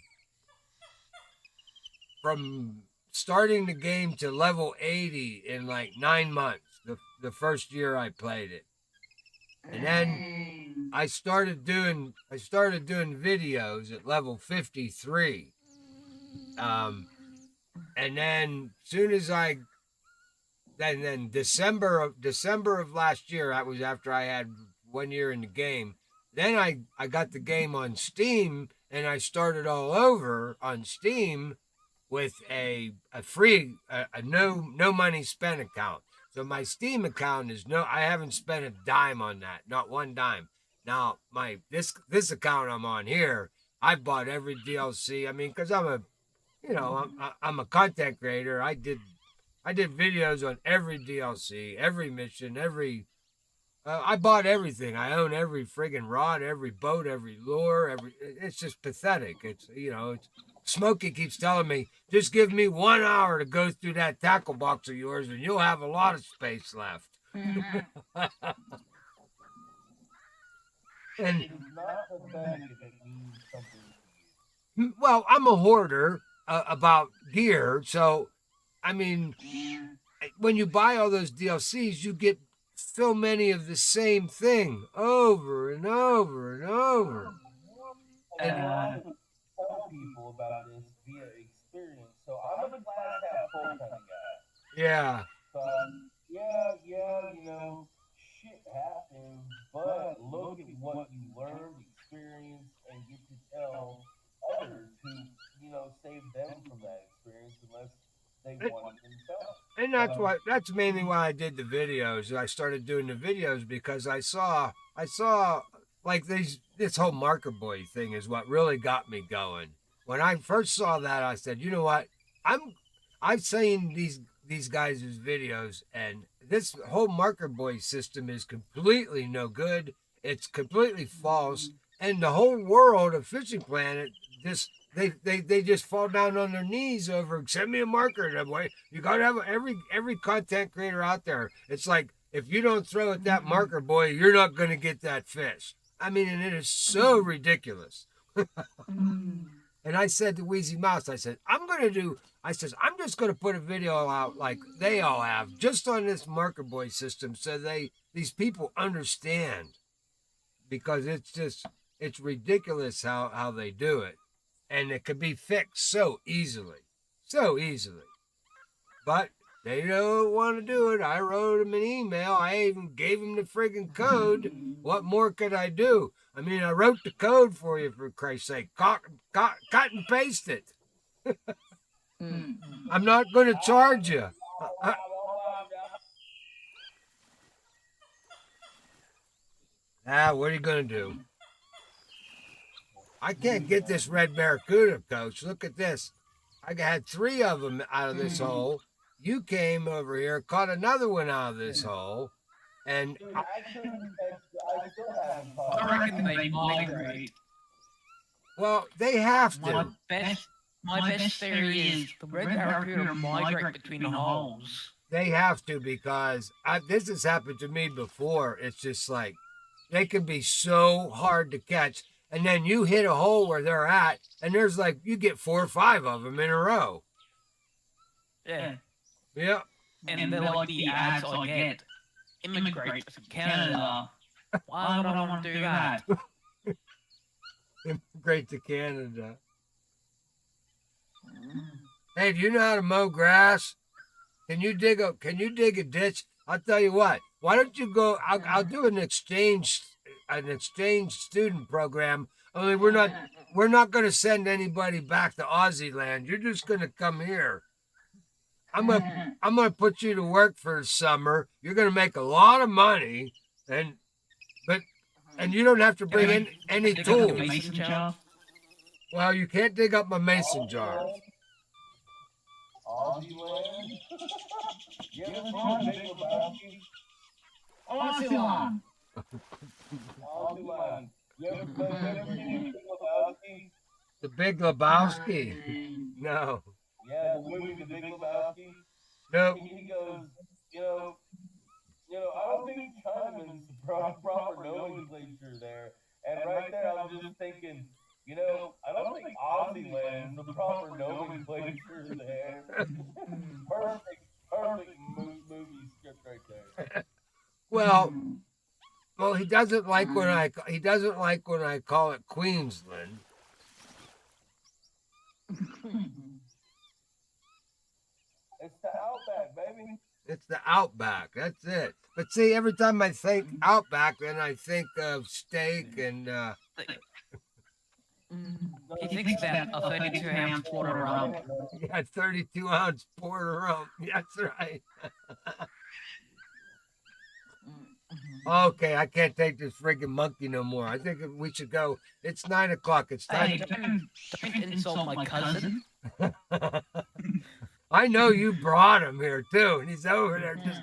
starting the game to level 80 in like 9 months. The first year I played it. And then I started doing videos at level 53. And then soon as then December of last year, that was after I had 1 year in the game. Then I got the game on Steam and I started all over on Steam with a free no money spent account. So my Steam account is I haven't spent a dime on that, not one dime. Now this account I'm on here, I bought every DLC. I mean, because I'm a content creator. I did videos on every DLC, every mission, I bought everything. I own every friggin' rod, every boat, every lure, it's just pathetic. It's Smokey keeps telling me, just give me 1 hour to go through that tackle box of yours and you'll have a lot of space left. And well, I'm a hoarder about gear. So, I mean, when you buy all those DLCs, you get so many of the same thing over and over and over. And tell people about this via experience. So I'm a glass half full kind of guy. Yeah. So shit happens, but look at what you learned, experience, and get to tell others who, save them from that experience unless they want it themselves. And that's mainly why I did the videos. I started doing the videos because I saw like this whole marker boy thing is what really got me going. When I first saw that, I said, you know what? I've seen these guys' videos, and this whole marker buoy system is completely no good. It's completely false, and the whole world of Fishing Planet just they just fall down on their knees over send me a marker. That way you got to have every content creator out there. It's like if you don't throw at that marker buoy, you're not going to get that fish. I mean, and it is so ridiculous. And I said to Wheezy Mouse, I said, I'm just going to put a video out like they all have, just on this marker buoy system, so these people understand, because it's ridiculous how they do it, and it could be fixed so easily. But they don't want to do it. I wrote them an email. I even gave them the friggin' code. What more could I do? I mean, I wrote the code for you, for Christ's sake. Cut and paste it. I'm not going to charge you. What are you going to do? I can't get this red barracuda, Coach. Look at this. I had 3 of them out of this hole. You came over here, caught another one out of this hole, and I reckon they migrate. Well, they have to. My best theory is the red barracuda migrate between the holes. They have to, because this has happened to me before. It's just like they can be so hard to catch, and then you hit a hole where they're at, and there's like you get 4 or 5 of them in a row. Yeah. Yeah. And they're like the ads I get. Immigrate to Canada. Why would I want to do that? Immigrate to Canada. Hey, do you know how to mow grass? Can you dig a ditch? I'll tell you what. Why don't you go? I'll do an exchange student program. Only we're not going to send anybody back to Aussie land. You're just going to come here. I'm gonna put you to work for the summer. You're gonna make a lot of money, and you don't have to bring in any tools. Well, you can't dig up my mason jars. Aussie land? You ever seen Big Lebowski? Aussie land. Aussie land. You ever seen Big Lebowski? The Big Lebowski? No. Yeah, the movie The Big Lebowski. Nope. He goes, I don't think Chinaman's the proper nomenclature there. And right there, I was just thinking, I don't think Aussie land's the proper nomenclature there. perfect movie script right there. Well, he doesn't like when I call it Queensland. It's the Outback, baby. It's the Outback. That's it. But see, every time I think Outback, then I think of steak and. He thinks about a 32-ounce porter rum. Yeah, 32-ounce porter rum. That's right. Okay, I can't take this friggin' monkey no more. I think we should go. It's 9 o'clock. It's time. Hey, don't insult my cousin. I know you brought him here too, and he's over there just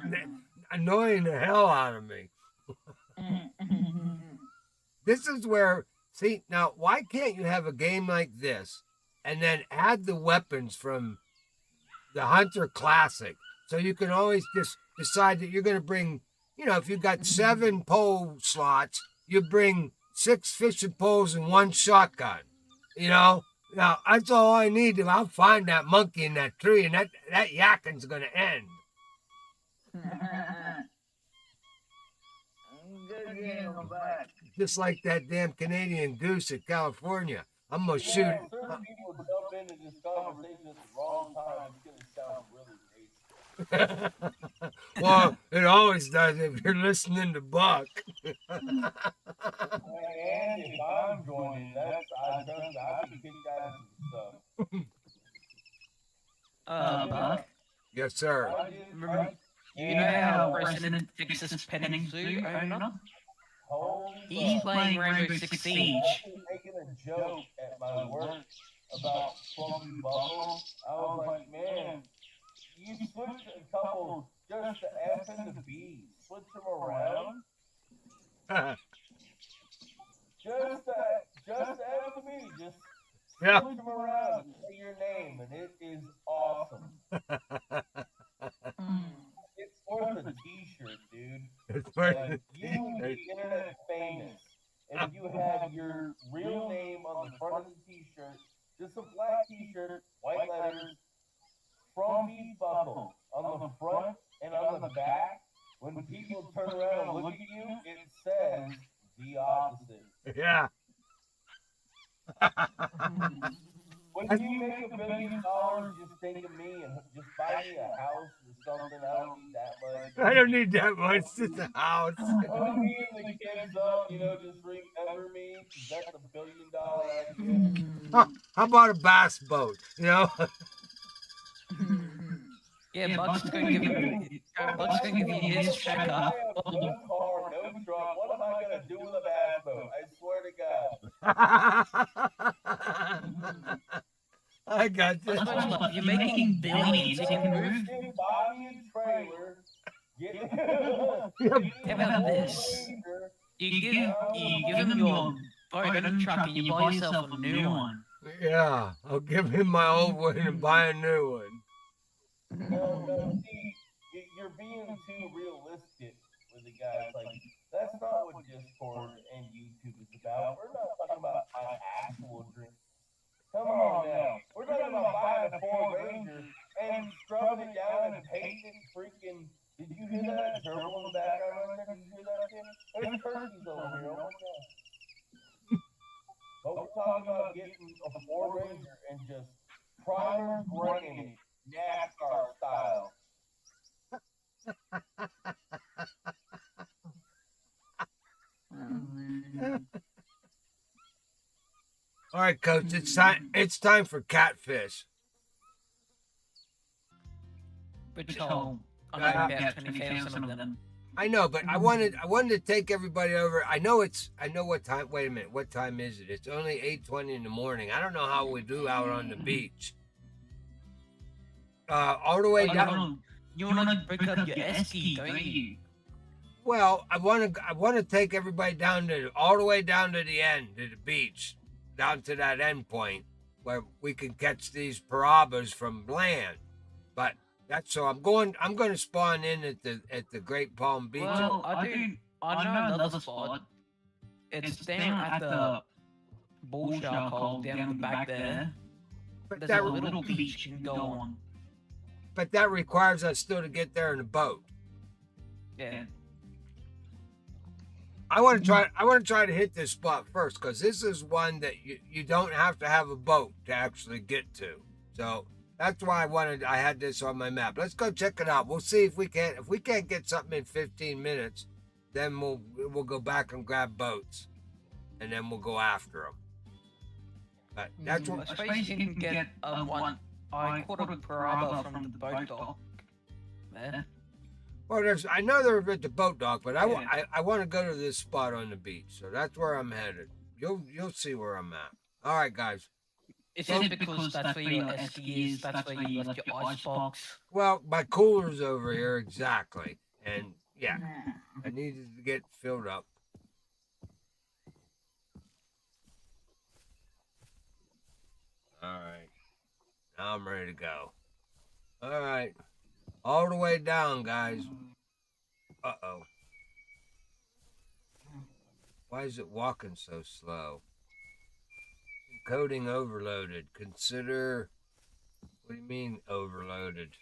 annoying the hell out of me. This is where, see, now why can't you have a game like this and then add the weapons from the Hunter Classic, so you can always just decide that you're going to bring, if you've got 7 pole slots, you bring 6 fishing poles and 1 shotgun, Now, that's all I need. I'll find that monkey in that tree, and that yakkin's going to end. Just like that damn Canadian goose in California. I'm going to shoot. Certain people jump into this conversation at the wrong time. It's going to sound really racist. Well, it always does if you're listening to Buck. And if I'm joining, I can kick that and stuff. Buck? Yes, sir. You know how President Texas petting zoo owner? He's playing Rainbow Six Siege. Making a joke at my work about Smoky Buffalo. I was like, man, you switched buffles just the F and the B. Switch them around. Just the F and the B. Just Yeah. switch them around and say your name, and it is awesome. It's worth a T-shirt, dude. It's worth Like, it. you would be internet famous if you had your real name on the front of the T-shirt, just a black T-shirt, white letters, from Beef Buckle on the front and on the back. When people turn around and look at you, it says the opposite. Yeah. When you make $1 billion, just think of me and just buy me a house or something. I don't need that much. I don't need that much. Just a house. When me and the kids up, just remember me, 'cause that's $1 billion idea. How about a bass boat? Yeah, Buck's gonna give you his check I up. have no car, no truck. What am I gonna do with a bass boat? I swear to God. I got you. Look, you're making billions. You can move. Buy me a trailer. Get How about this? You give him your boat and truck, and you buy yourself a new one. Yeah, I'll give him my old one and buy a new one. No, see, you're being too realistic with the guys. Like, that's not what Discord and YouTube is about. We're not talking about an actual dream. Come on now. We're talking about buying a Ford Ranger and scrubbing it down and painting it freaking. Did you hear that gerbil in the background right there? Did you hear that, Tim? There's turkeys over here. Oh my God. But we're talking about getting a Ford Ranger and just primer graying it. NASCAR style. All right, Coach. It's time for catfish. Which I'm about 20,000 of them. I know, but I wanted to take everybody over. I know what time. Wait a minute. What time is it? It's only 8:20 in the morning. I don't know how we do out on the beach. All the way down. You want to break up your esky, don't you? Well, I want to take everybody down all the way down to the end, to the beach, down to that end point where we can catch these Piraibas from land. But that's so I'm going to spawn in at the Great Palm Beach. Well, I know another spot. It's down at the bull shark hole down the back there. But There's that, a little beach you can go on. But that requires us still to get there in a boat. Yeah. I want to try to hit this spot first because this is one that you don't have to have a boat to actually get to. So that's why I had this on my map. Let's go check it out. We'll see if we can't get something in 15 minutes, then we'll go back and grab boats, and then we'll go after them. But that's what I suppose you can get one. I caught a Piraiba from the boat dock there. Well, I know they're at the boat dock, but I want to go to this spot on the beach, so that's where I'm headed. You'll see where I'm at. All right, guys. Is it because that's where your esky is? That's where you left your icebox? Well, my cooler's over here exactly, and yeah, I needed to get filled up. All right, now I'm ready to go. All right. All the way down, guys. Uh-oh. Why is it walking so slow? Encoding overloaded. Consider... What do you mean overloaded?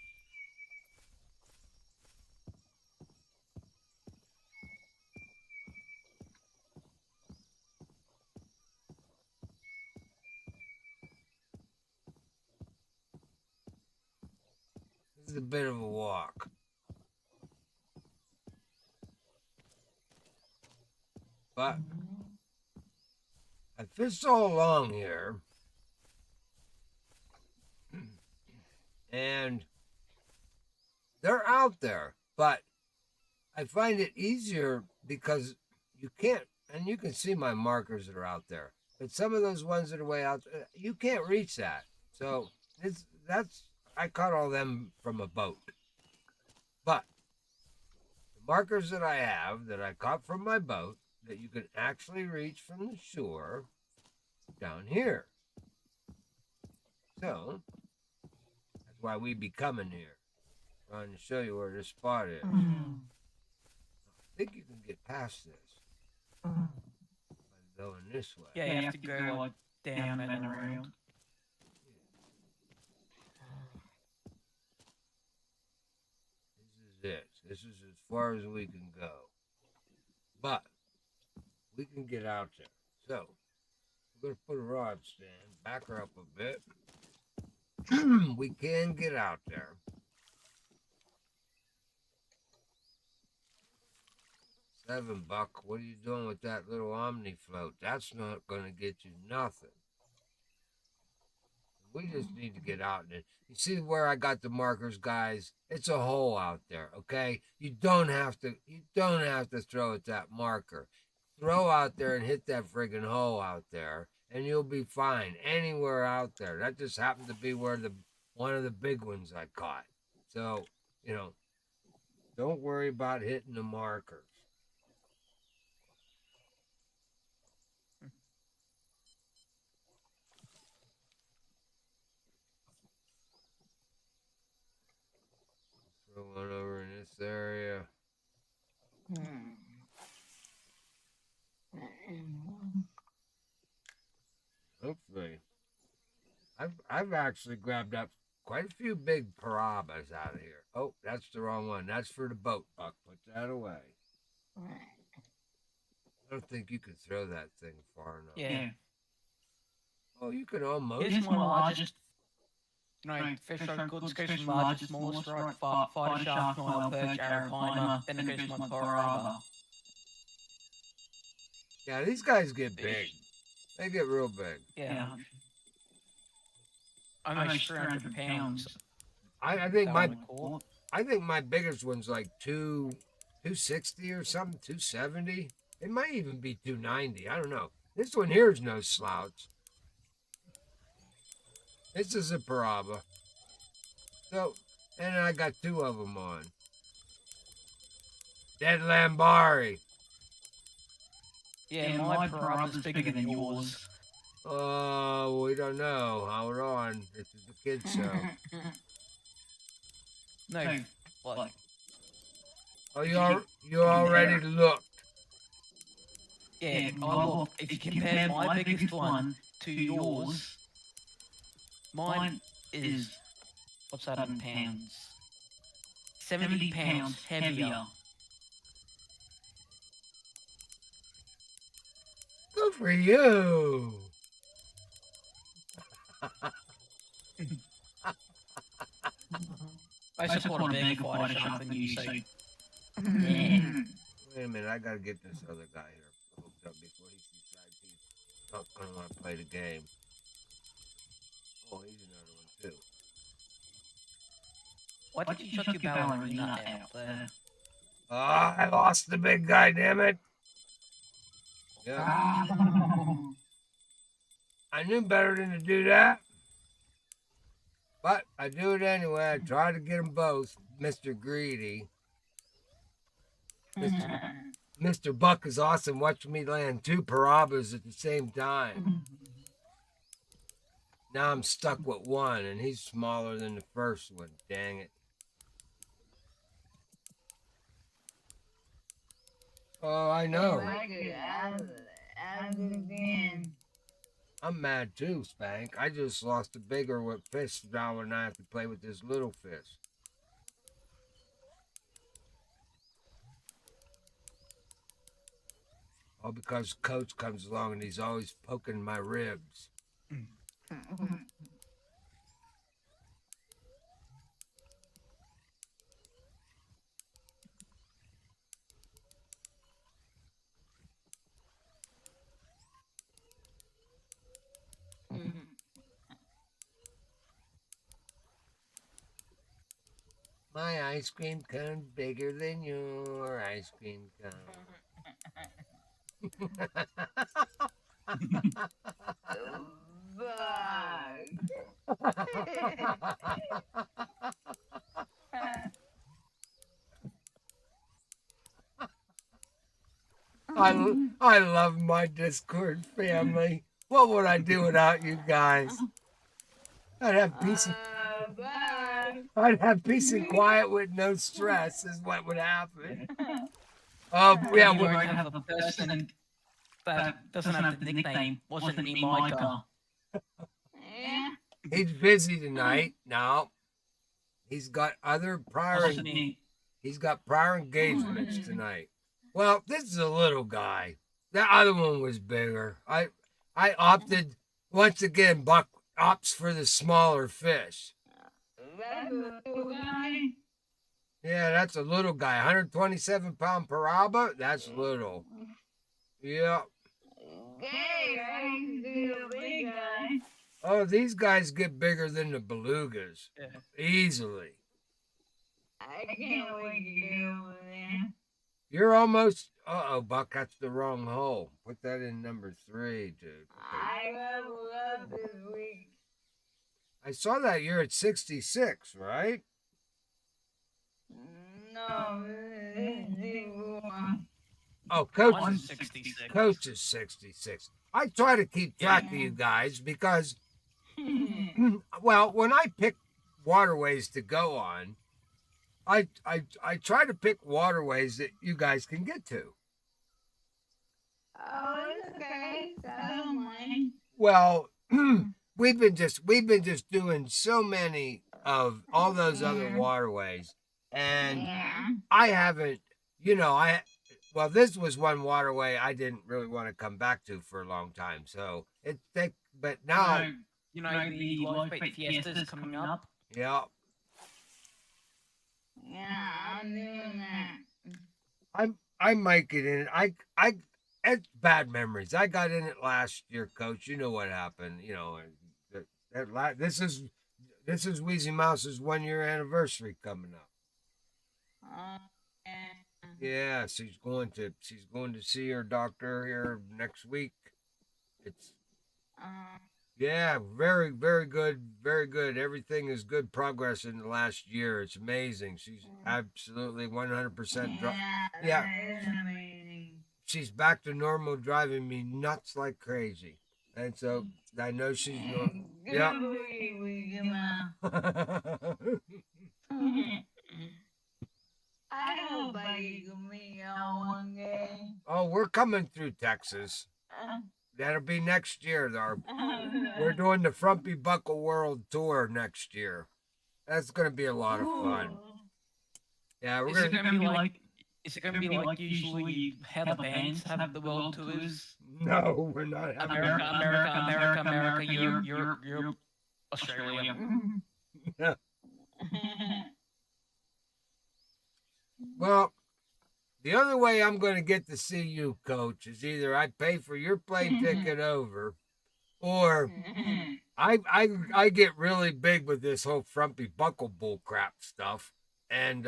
This is a bit of a walk. But I fished all along here, and they're out there, but I find it easier because you can't, and you can see my markers that are out there, but some of those ones that are way out, you can't reach that. So I caught all them from a boat. But the markers that I have that I caught from my boat that you can actually reach from the shore down here. So that's why we be coming here, trying to show you where this spot is. I think you can get past this by going this way. Yeah, you have to go like down and around. This is it. This is as far as we can go. But we can get out there. So we're going to put a rod stand, back her up a bit. We can get out there. $7, what are you doing with that little Omni float? That's not going to get you nothing. We just need to get out there. You see where I got the markers, guys? It's a hole out there, okay? You don't have to throw at that marker. Throw out there and hit that friggin' hole out there, and you'll be fine. Anywhere out there. That just happened to be where one of the big ones I caught. So, don't worry about hitting the markers. Throw one over in this area. Hopefully. I've actually grabbed up quite a few big Piraibas out of here. Oh, that's the wrong one. That's for the boat, Buck. Put that away. I don't think you could throw that thing far enough. Yeah. Oh, you could almost. Here's my largest. Fish are good. This goes from largest, smallest, right? Fighter shark, Nile perch, Arapaima, then it goes to my Piraiba. Yeah, these guys get big. They get real big. Yeah. Almost 300 pounds. I think my biggest one's like 260 or something, 270. It might even be 290. I don't know. This one here is no slouch. This is a Piraiba. So, and I got 2 of them on. Dead Lambari. Yeah, my Piraiba's bigger than yours. Oh, we don't know. Hold on. This is the kid show. No, like. Oh, you already looked. Yeah, look, if you compare my biggest one to yours, mine is, what's that in pounds? 70 pounds heavier. Good for you. I support a big fighter shark than you say. Wait a minute, I gotta get this other guy here hooked up before he decides he's not gonna want to play the game. Oh, he's another one too. Why did you chuck your ballerina out there? Ah, I lost the big guy, damn it. Yeah. I knew better than to do that. But I do it anyway. I try to get them both. Mr. Greedy. Mr. Buck is awesome watching me land 2 Piraibas at the same time. Now I'm stuck with one, and he's smaller than the first one. Dang it. Oh, I know. I'm mad too, Spank. I just lost a bigger with fish now and I have to play with this little fish. All because Coach comes along and he's always poking my ribs. My ice cream cone's bigger than your ice cream cone. I love my Discord family. What would I do without you guys? I'd have peace. Bye. I'd have peace and quiet with no stress. Is what would happen. Oh yeah, You well, won't have a person that doesn't have the nickname. Wasn't me, Micah. Yeah. he's busy tonight. Now he's got other prior. Wasn't me. He's got prior engagements tonight. Well, this is a little guy. That other one was bigger. I opted once again. Buck opts for the smaller fish. That's a little guy. Yeah, that's a little guy. 127-pound Piraiba. That's little. Yeah. Okay, I can see a big guy. Oh, these guys get bigger than the belugas. Yeah. Easily. I can't wait to get over there. You're almost. Uh-oh, Buck, that's the wrong hole. Put that in number 3, dude. Okay. I leveled up this week. I saw that you're at 66, right? No, this is 61. Oh, Coach I'm is 66. Coach is 66. I try to keep track of you guys because, well, when I pick waterways to go on, I try to pick waterways that you guys can get to. Oh, it's okay. I don't mind. Well, we've been just doing so many of all those other waterways, and Yeah. I haven't, well, this was one waterway I didn't really want to come back to for a long time. So but now, You know the Lifeboat Fiesta's coming up. yeah, Yeah, I'm doing that. I might get in it. It's bad memories. I got in it last year, Coach. You know what happened. This is Wheezy Mouse's 1-year anniversary coming up. Yeah. Yeah, she's going to see her doctor here next week. It's yeah, very, very good, very good. Everything is good progress in the last year. It's amazing. She's absolutely 100% Yeah. That is amazing. She's back to normal, driving me nuts like crazy. And so I know she's going. Good Yeah. week, I hope I get to meet y'all one day. Oh, we're coming through Texas. That'll be next year. We're doing the Frumpy Buckle World Tour next year. That's going to be a lot of fun. Yeah, we're Is it going gonna be like? Is it gonna be like usually how the bands have the world tours? No, we're not having America, Europe, Australia. Well, the only way I'm going to get to see you, Coach, is either I pay for your plane ticket over, or I get really big with this whole Frumpy Buckle bull crap stuff, and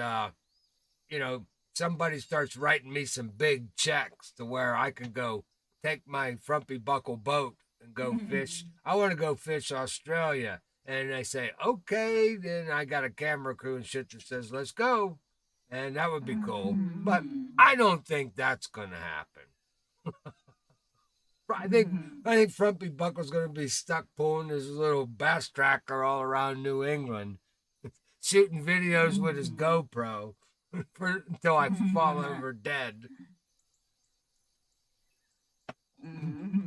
somebody starts writing me some big checks to where I can go take my Frumpy Buckle boat and go fish. I want to go fish Australia, and they say okay. Then I got a camera crew and shit that says let's go. And that would be cool. But I don't think that's going to happen. I think Frumpy Buckle's going to be stuck pulling his little bass tracker all around New England, shooting videos with his GoPro until I fall over dead.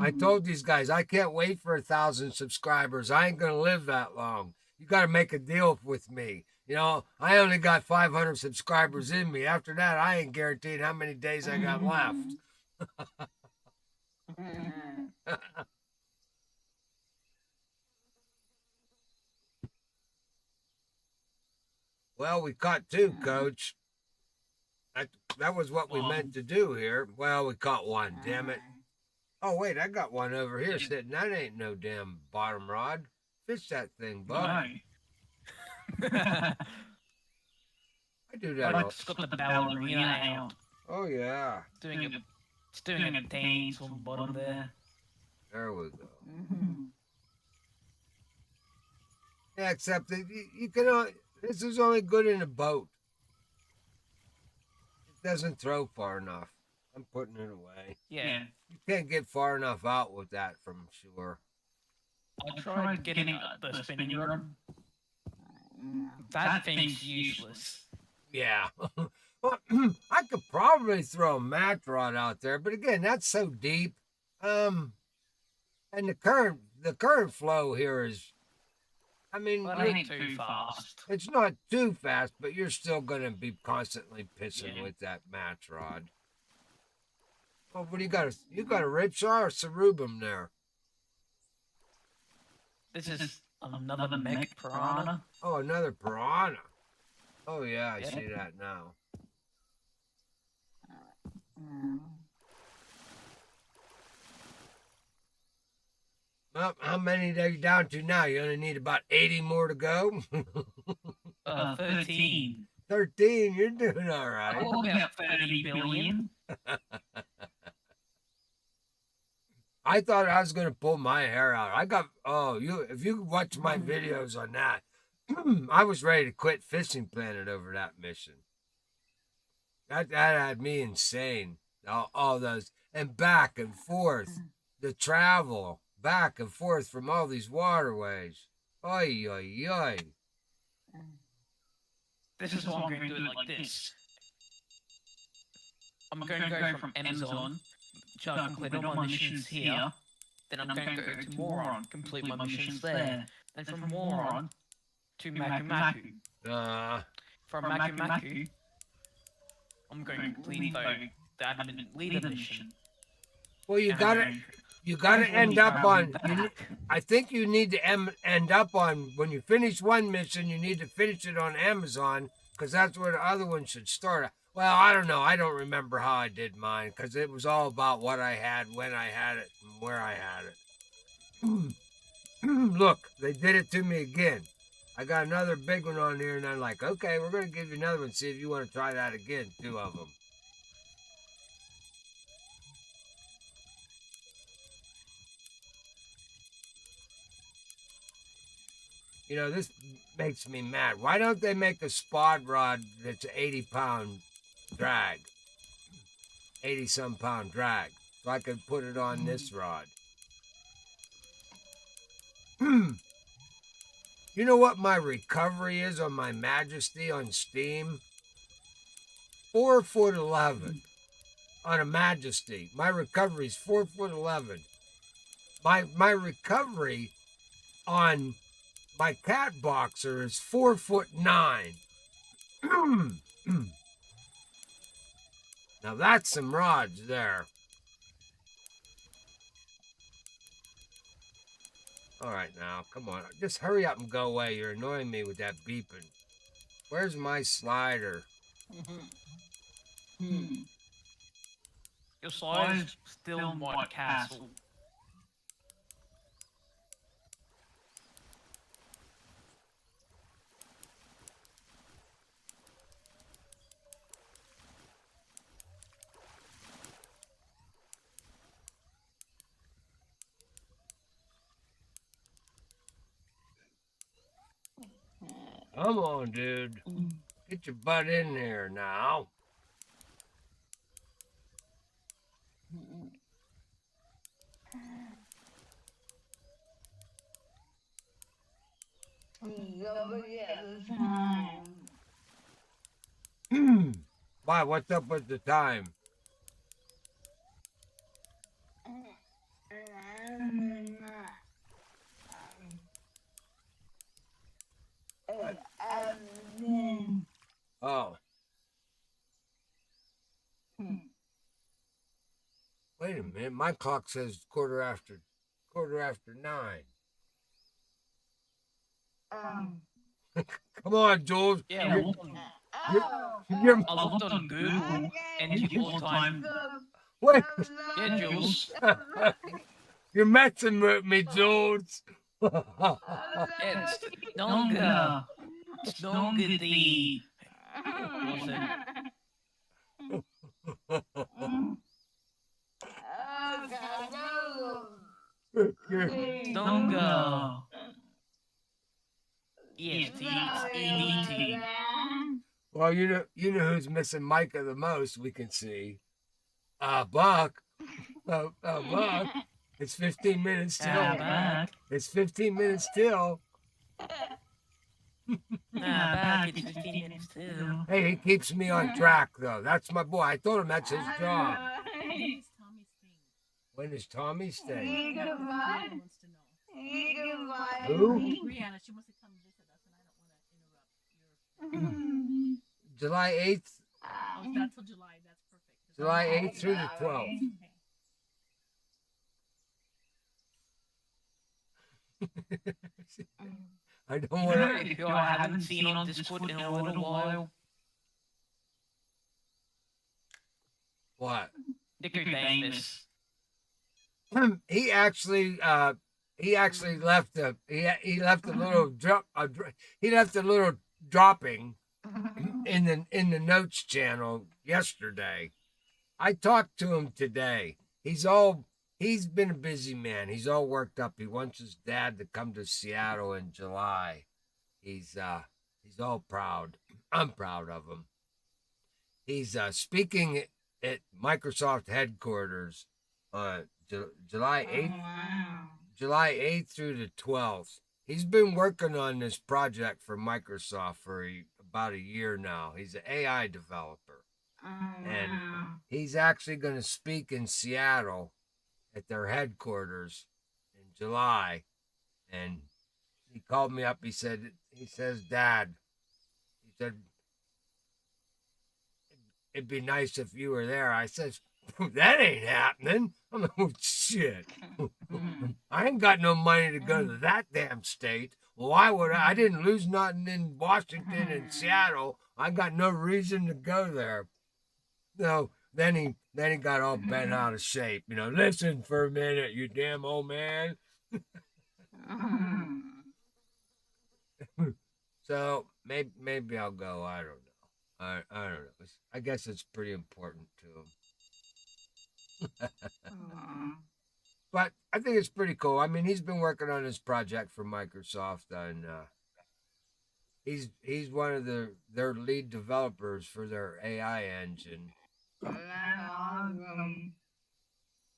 I told these guys, I can't wait for 1,000 subscribers. I ain't going to live that long. You got to make a deal with me. I only got 500 subscribers in me. After that, I ain't guaranteed how many days I got left. Well, we caught 2, Coach. That was what we meant to do here. Well, we caught 1, damn it. Oh, wait, I got 1 over here sitting. That ain't no damn bottom rod. Fish that thing, bud. I do that. I just got the ballerina out. Oh yeah. It's doing a dance on the bottom there. There we go. Yeah, except that you can. This is only good in a boat. It doesn't throw far enough. I'm putting it away. Yeah. You can't get far enough out with that from shore. I tried getting the spinning rod. That thing's useless. Yeah. Well, I could probably throw a match rod out there, but again, that's so deep. And the current flow here is, I mean, Well, it ain't too fast. it's not too fast, but you're still gonna be constantly pissing Yeah. with that match rod. Well, what do you got? You got a ripsaw or cerubum there? This is another mech piranha. Oh, another piranha. Oh yeah, I Yeah. see that now. Well, how many are you down to now? You only need about 80 more to go. 13. 13, you're doing all right. Oh, about 30 billion. I thought I was gonna pull my hair out. If you watch my videos on that, I was ready to quit Fishing Planet over that mission. That had me insane. All those and back and forth, the travel back and forth from all these waterways. Oy oy oy. This is why I'm going to do it like this. I'm going to go from Amazon, which I complete all my missions here. Then I'm going to go to Moron, complete my missions there. Then from Moron to Maku. From Maku, I'm going to complete the admin leader mission. Well, you And gotta I'm you gotta going end to up on. back. I think you need to end up on when you finish one mission. You need to finish it on Amazon because that's where the other one should start. Well, I don't know. I don't remember how I did mine because it was all about what I had, when I had it, and where I had it. Look, they did it to me again. I got another big one on here, and I'm like, okay, we're gonna give you another one. See if you want to try that again. 2 of them. You know, this makes me mad. Why don't they make a spot rod that's an 80-pound drag? 80-some pound drag. So I could put it on this rod. You know what my recovery is on my Majesty on Steam? 4'11" on a Majesty. My recovery is 4'11". My recovery on my cat boxer is 4'9". Now that's some rods there. All right, now, come on. Just hurry up and go away. You're annoying me with that beeping. Where's my slider? Your slide's still in White Castle. Come on, dude. Get your butt in there now. Why, what's up with the time? Oh. Wait a minute. My clock says quarter after 9. Come on, Jules. Yeah, You're- I looked on Google and your time. Wait. Yeah, Jules. You're messing with me, Jules. It's longer. It's longer the. What's it? Longer. Yes, the EDT. Well, you know who's missing Micah the most. We can see. Buck. Buck. It's 15 minutes till. Back. It's 15 minutes till. Back. It's 15 minutes too. Hey, he keeps me on track, though. That's my boy. I told him that's his job. It's Tommy's thing. When is Tommy's thing? He Brianna goodbye. wants to know. He goodbye. Who? Brianna, she wants to come visit us, and I don't want to interrupt your. July 8th? Oh, that's till July. That's perfect. July 8th through the 12th. Okay. I don't You want know, to. if you haven't seen on Discord in a little while, What? Dicker famous. He actually left a he left a little he left a little dropping in the notes channel yesterday. I talked to him today. He's been a busy man. He's all worked up. He wants his dad to come to Seattle in July. He's all proud. I'm proud of him. He's speaking at Microsoft headquarters July 8th. Wow. July 8th through the 12th. He's been working on this project for Microsoft for about a year now. He's an AI developer. And he's actually going to speak in Seattle at their headquarters in July. And he called me up. He says, Dad, he said, it'd be nice if you were there. I says, that ain't happening. I'm like, oh, shit. I ain't got no money to go to that damn state. Why would I? I didn't lose nothing in Washington and Seattle. I got no reason to go there. No, then he got all bent out of shape. You know, listen for a minute, you damn old man. So maybe I'll go. I don't know. I don't know. I guess it's pretty important to him. But I think it's pretty cool. I mean, he's been working on this project for Microsoft, and he's one of their lead developers for their AI engine.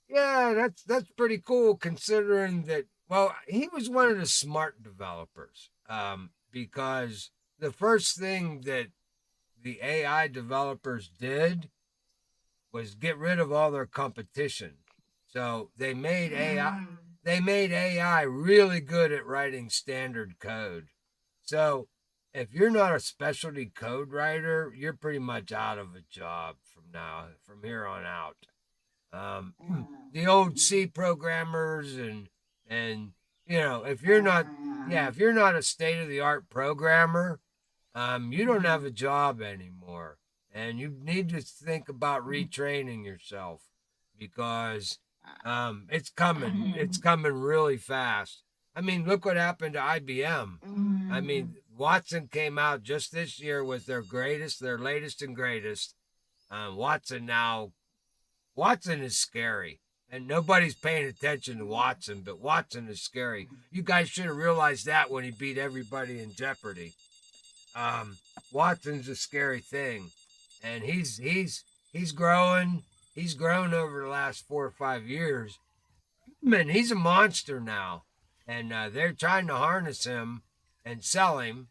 Yeah, that's pretty cool considering that. Well, he was one of the smart developers, because the first thing that the AI developers did was get rid of all their competition. So they made AI really good at writing standard code. So if you're not a specialty code writer, you're pretty much out of a job from here on out. The old C programmers and you know, if you're not a state of the art programmer, you don't have a job anymore, and you need to think about retraining yourself because it's coming really fast. I mean, look what happened to IBM. I mean, Watson came out just this year with their latest and greatest. Watson is scary, and nobody's paying attention to Watson, but Watson is scary. You guys should have realized that when he beat everybody in Jeopardy. Watson's a scary thing, and he's growing. He's grown over the last 4 or 5 years. Man, he's a monster now, and they're trying to harness him and sell him.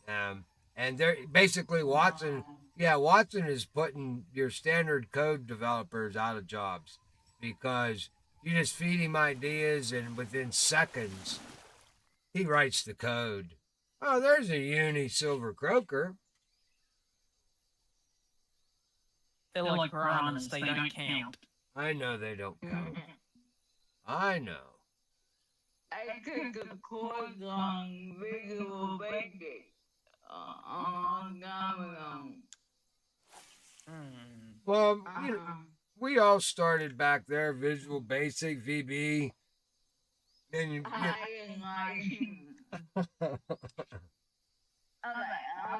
And they're basically Watson. Yeah, Watson is putting your standard code developers out of jobs because you just feed him ideas, and within seconds, he writes the code. Oh, there's a uni silver croaker. They're like piranhas, they don't count. I know they don't count. I know. I took a course on visual basic a long time ago. Well, you know, we all started back there, Visual Basic, VB. And I didn't like him. I'm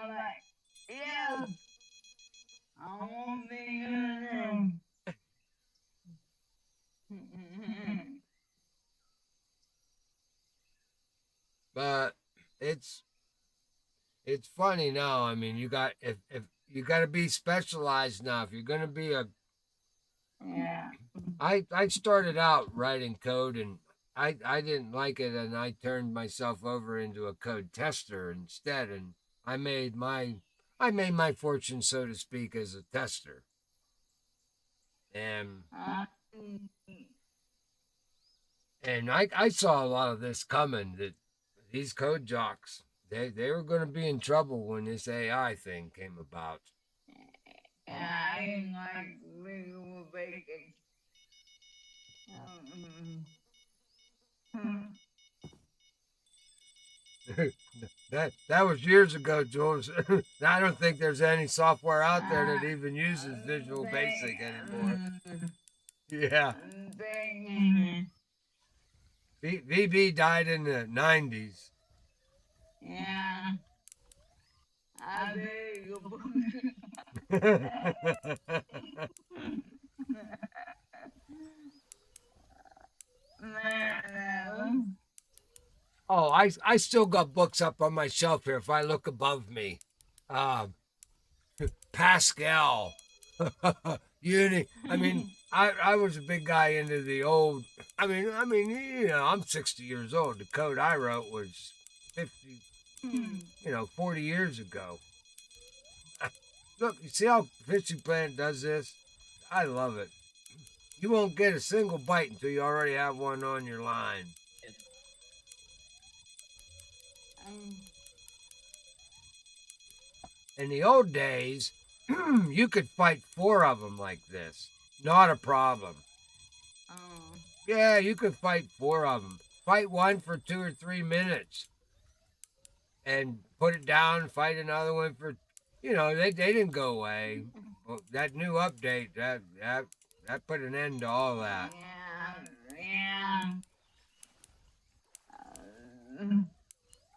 like, yeah. I won't be good. But it's funny now. I mean, you got if you got to be specialized now. If you're gonna be Yeah. I started out writing code and I didn't like it and I turned myself over into a code tester instead and I made my fortune, so to speak, as a tester. And Mm, I saw a lot of this coming that these code jocks they were going to be in trouble when this AI thing came about. yeah, I didn't like legal bacon. Mm. That was years ago, Jules. I don't think there's any software out there that even uses Visual Basic anymore. Yeah. Bacon. VB died in the 90s. Yeah. I beg your Man. Oh, I still got books up on my shelf here if I look above me. Um, Pascal. Uni. I mean, I was a big guy into the old. I'm 60 years old. The code I wrote was 50, 40 years ago. Look, you see how Fishing Planet does this? I love it. You won't get a single bite until you already have one on your line. In the old days, you could fight 4 of them like this. Not a problem. Yeah, you could fight 4 of them. Fight one for 2 or 3 minutes. And put it down, fight another one for, they didn't go away. Well, that new update, that put an end to all that. Yeah.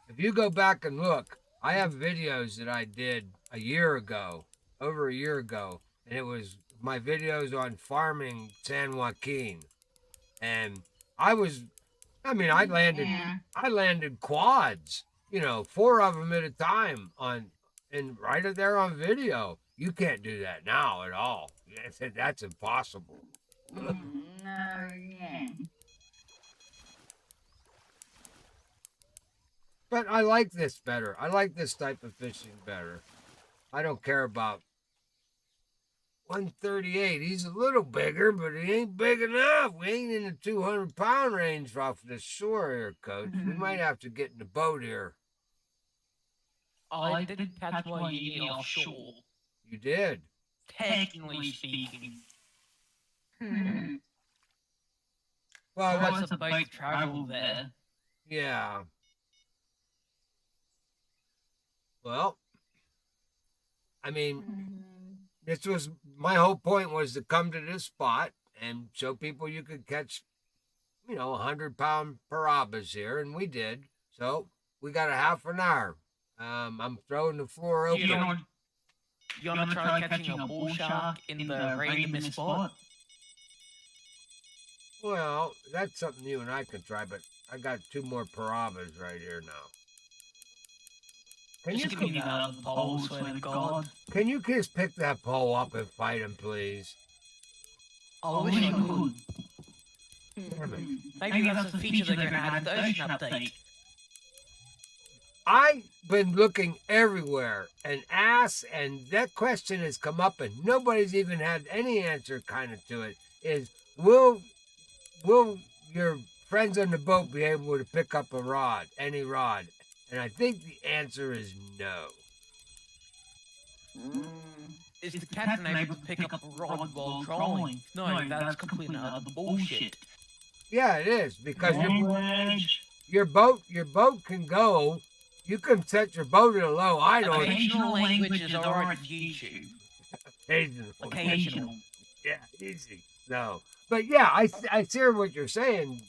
If you go back and look, I have videos that I did a year ago, over a year ago, and it was my videos on farming San Joaquin. And I landed quads, 4 of them at a time and right there on video. You can't do that now at all. That's impossible. No, yeah. But I like this better. I like this type of fishing better. I don't care about 138. He's a little bigger, but he ain't big enough. We ain't in the 200-pound range off the shore here, Coach. We might have to get in the boat here. I did catch my uni offshore, You did? technically speaking. Well, I was supposed to travel there. yeah. Well, I mean, this was my whole point was to come to this spot and show people you could catch, 100-pound Piraibas here, and we did. So we got a half an hour. I'm throwing the floor open. You wanna try catching a bull shark in the random spot? Well, that's something you and I can try, but I got 2 more Piraibas right here now. Just give me that other pole, swear to God. Can you just pick that pole up and fight him, please? I wish I could. Damn it. Maybe that's a feature they're gonna add to the ocean update. I've been looking everywhere and asked, and that question has come up, and nobody's even had any answer kind of to it. Is will your friends on the boat be able to pick up a rod, any rod? And I think the answer is no. Is the captain able to pick up a rod while trolling? No, that's completely other bullshit. Yeah, it is because your boat can go. You can set your boat at a low idle. Occasional language is alright for YouTube. Occasional. Yeah, easy. No, but yeah, I hear what you're saying,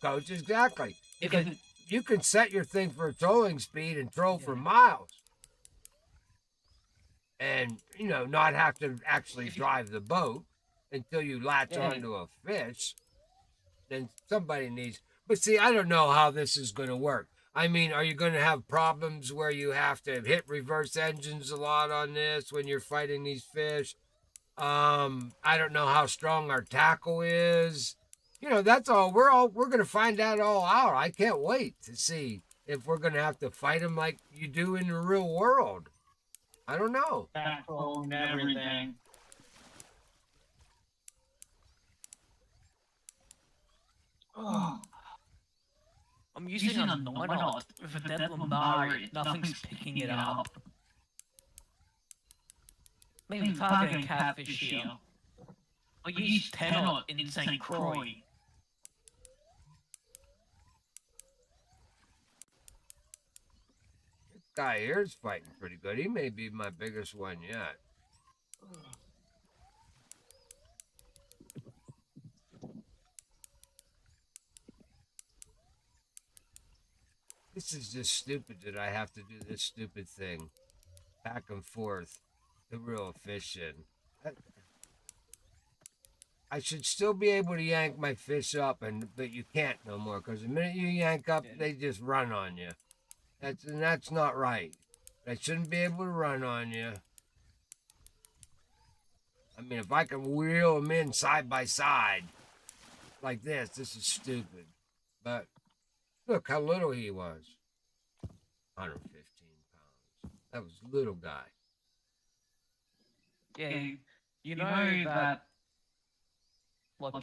Coach. Exactly. Because you can set your thing for a trolling speed and troll for miles. And, not have to actually drive the boat until you latch onto a fish. Then somebody needs... But see, I don't know how this is going to work. I mean, are you going to have problems where you have to hit reverse engines a lot on this when you're fighting these fish? I don't know how strong our tackle is. That's all we're gonna find that all out. I can't wait to see if we're gonna have to fight them like you do in the real world. I don't know. Tackle and everything. Oh, I'm using a 9-aught with a dead Lombari. Nothing's picking it up. Maybe targeting catfish here. I'll use 10-aught in St. Croix. This guy here is fighting pretty good. He may be my biggest one yet. This is just stupid that I have to do this stupid thing. Back and forth. To reel a fish in. I should still be able to yank my fish up, but you can't no more, because the minute you yank up, they just run on you. That's not right. I shouldn't be able to run on you. I mean, if I can reel them in side by side, like this is stupid. But look how little he was. 115 pounds. That was a little guy. Yeah, you know that, like,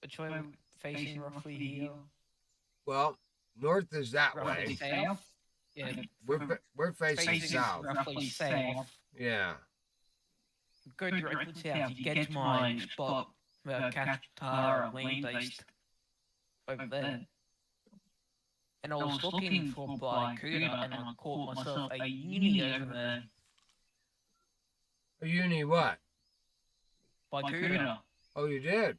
which way we're facing roughly here? Well, north is that Roughly way. south? Yeah, We're facing south. roughly south. Yeah. Go directly south, you get to my spot where Katara land based over there. And I was looking for Barracuda and I caught myself a uni over there. A uni what? Barracuda. Oh, you did?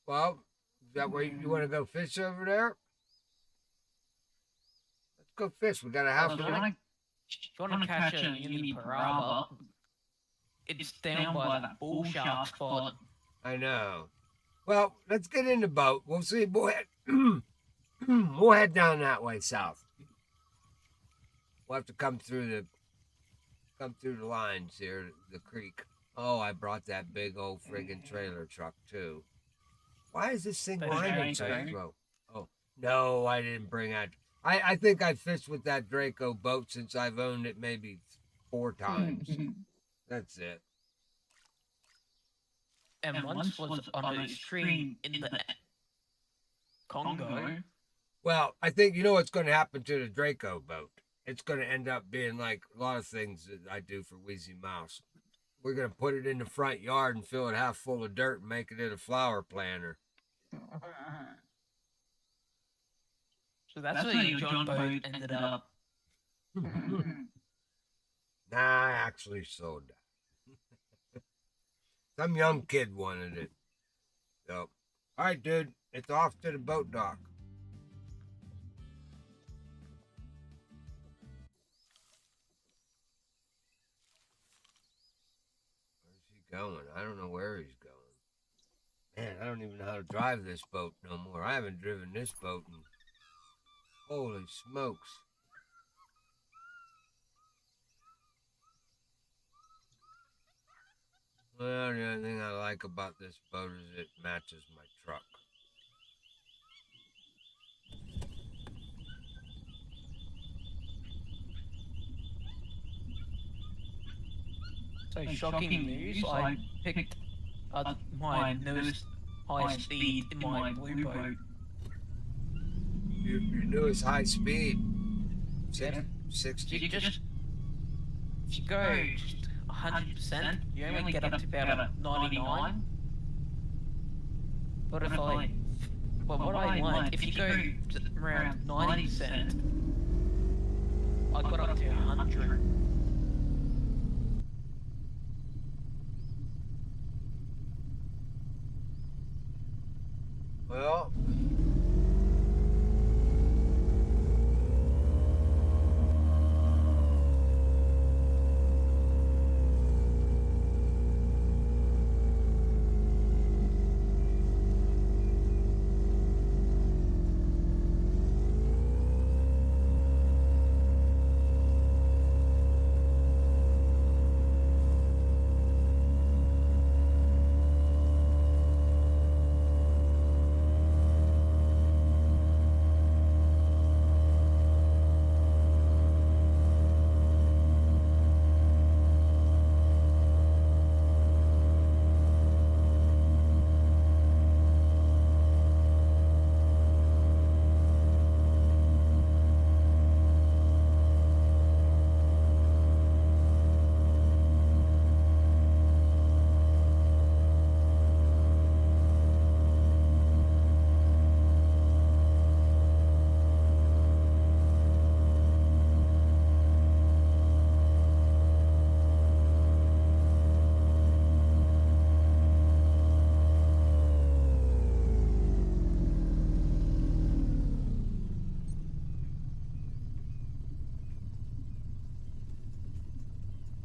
Well, is that where you want to go fish over there? Let's go fish. We got a half If you hour. want to catch a uni Piraiba, it's down by that bull shark spot. I know. Well, let's get in the boat. We'll see. We'll head down that way south. We'll have to come through the lines here, the creek. Oh, I brought that big old friggin' trailer truck too. Why is this thing winding so slow? Oh, no, I didn't bring that. I think I fished with that Draco boat since I've owned it maybe 4 times. That's it. And once was on a stream in the Congo. Well, I think you know what's going to happen to the Draco boat. It's going to end up being like a lot of things that I do for Wheezy Mouse. We're going to put it in the front yard and fill it half full of dirt and make it a flower planter. So that's where your John boat ended up. Nah, I actually sold that. Some young kid wanted it. So, all right, dude, it's off to the boat dock. Going. I don't know where he's going. Man, I don't even know how to drive this boat no more. I haven't driven this boat in... Holy smokes. Well, the only thing I like about this boat is it matches my truck. So shocking news, I picked my newest high speed in my blue boat. Your newest high speed? Yeah. 60? You just, if you go just 100%, you only get up to about 99. But if what I want, if you go around 90%, I got up to 100. Well...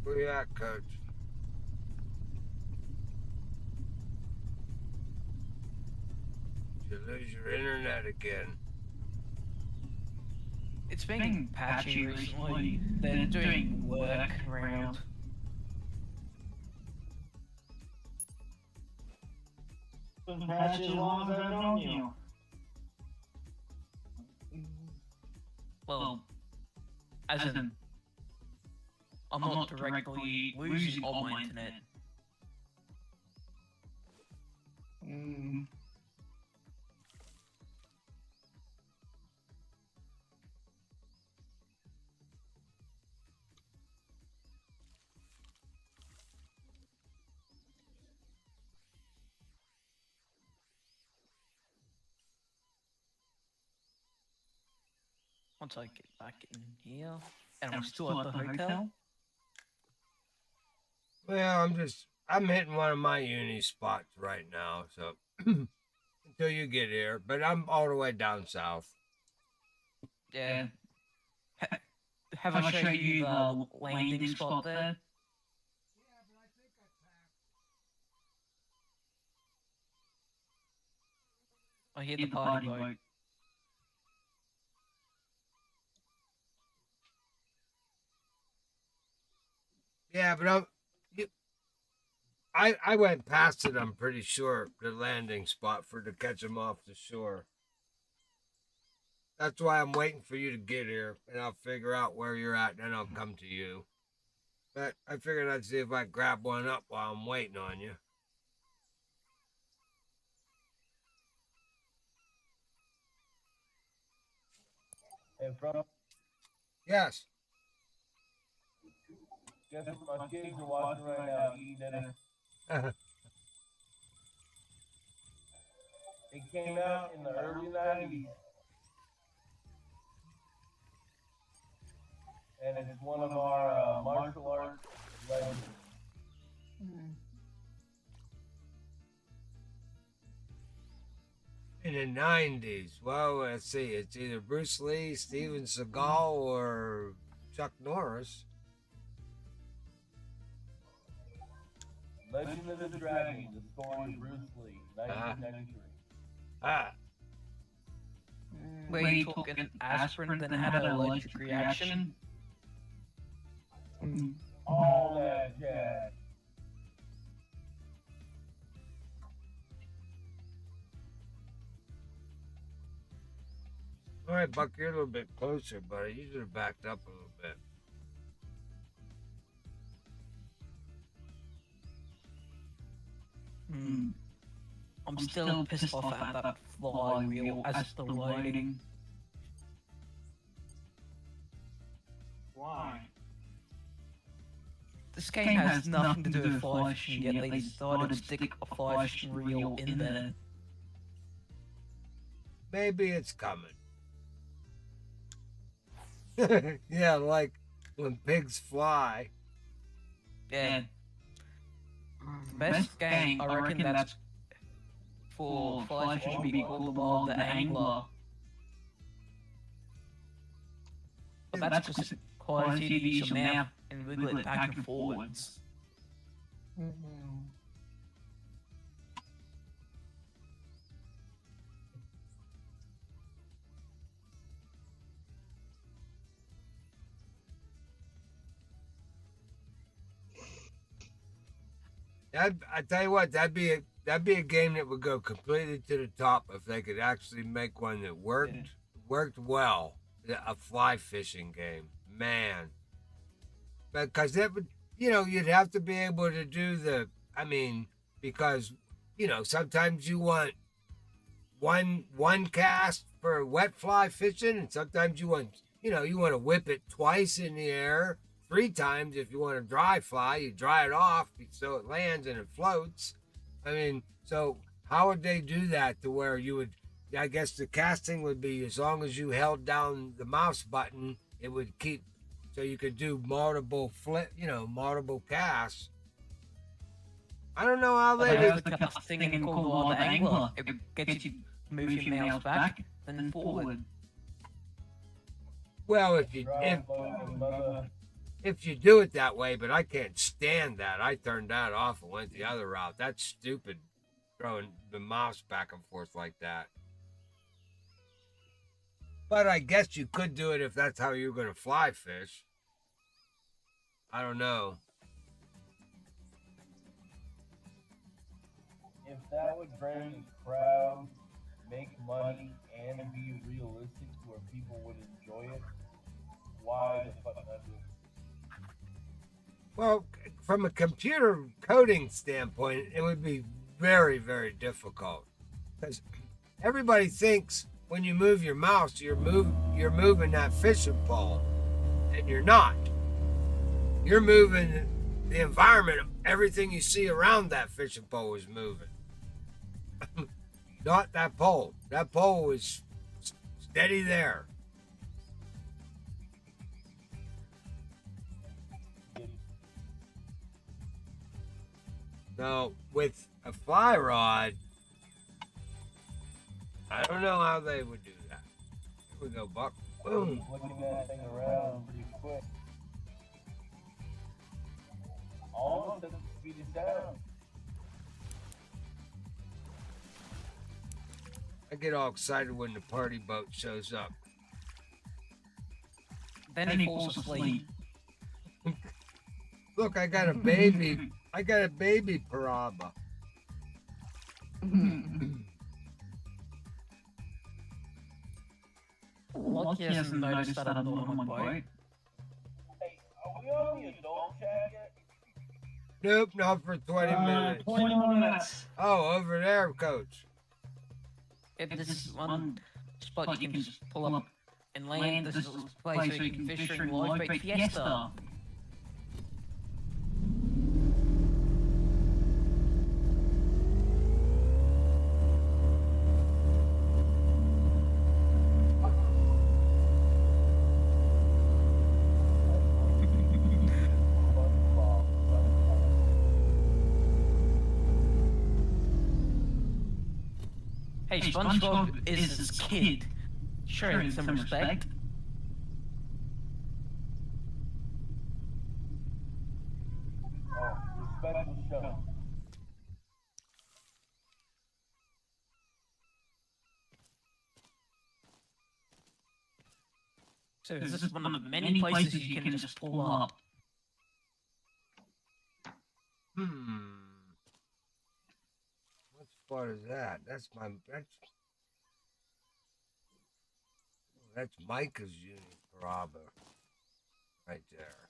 Where you at, Coach? Did you lose your internet again? It's been patchy recently. They're doing work around. Been patchy as long as I've known you. Well, as in, I'm not directly losing all my internet. Once I get back in here, and I'm still at the hotel. Well, I'm hitting one of my uni spots right now, so until you get here, but I'm all the way down south. Yeah. Have I shown you the landing spot there? I hear the party boat. Yeah, but I went past it, I'm pretty sure, the landing spot to catch them off the shore. That's why I'm waiting for you to get here, and I'll figure out where you're at, and then I'll come to you. But I figured I'd see if I grab one up while I'm waiting on you. And from Yes. guess what my kids are watching right now, eating dinner. It came out in the early 90s. And it's one of our martial arts legends. In the 90s. Well, let's see. It's either Bruce Lee, Steven Seagal, or Chuck Norris. Legend of the Dragon, the story of Bruce Lee, 1993. Where he took an aspirin, then had an allergic reaction. All that jazz. All right, Buck, you're a little bit closer, buddy. You should have backed up a little bit. I'm still pissed off at that flywheel as it's still loading. Why? This game has nothing to do with fly fishing, yet they decided to stick a fly fishing reel in there. Maybe it's coming. Yeah, like when pigs fly. Yeah. Best game, I reckon that's for fly fishing would be called the Angler. But that's just quite easy to use your mouth and wiggle it back and forwards. I tell you what, that'd be a game that would go completely to the top if they could actually make one that worked well. A fly fishing game, man. Because that would, you'd have to be able to do because sometimes you want one cast for wet fly fishing, and sometimes you want to whip it twice in the air. 3 times if you want to dry fly, you dry it off so it lands and it floats. So how would they do that to where you would, I guess the casting would be as long as you held down the mouse button, it would keep, so you could do multiple casts. I don't know how they do the casting called the Angler. It gets you to move your mouse back and then forward. Well, if you do it that way, but I can't stand that. I turned that off and went the other route. That's stupid, throwing the mouse back and forth like that. But I guess you could do it if that's how you're going to fly fish. I don't know. If that would bring a crowd, make money, and be realistic to where people would enjoy it, why the fuck not do it? Well, from a computer coding standpoint, it would be very, very difficult because everybody thinks when you move your mouse, you're moving that fishing pole, and you're not. You're moving the environment. Everything you see around that fishing pole is moving, not that pole. That pole is steady there. Now, with a fly rod, I don't know how they would do that. Here we go, Buck. Boom. Flicking that thing around pretty quick. Almost at the speed of sound. I get all excited when the party boat shows up. Then he falls asleep. Look, I got a baby. I got a baby Piraiba. Lucky hasn't noticed that I'm not on my boat. Hey, are we on the adult chat yet? Nope, not for 20 minutes. 20 more minutes. Oh, over there, Coach. This is one spot you can just pull up and land. This is a place where you can fish during live bait fiesta. Hey, SpongeBob is his kid. Show him some respect. Oh, respect was shown. So this is one of the many places you can just pull up. What spot is that? That's Micah's unit Piraiba. Right there.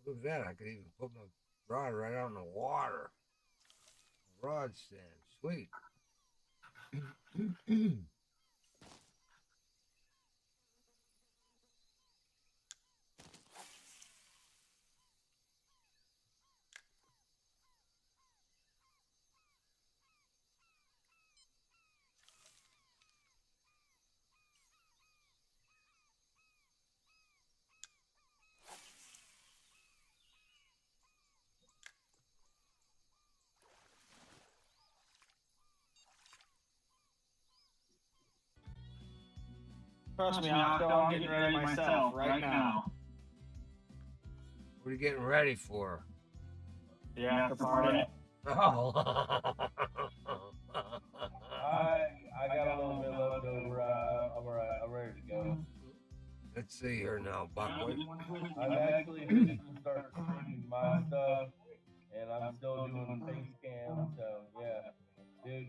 Look at that. I could even put my rod right out in the water. Rod stand. Sweet. Trust me, I'm getting ready myself right now. What are you getting ready for? The after party. Oh. I got a little bit left over. I'm ready to go. Let's see here now, Buck. I'm actually just gonna start streaming my stuff, and I'm still doing face cam. So yeah, dude.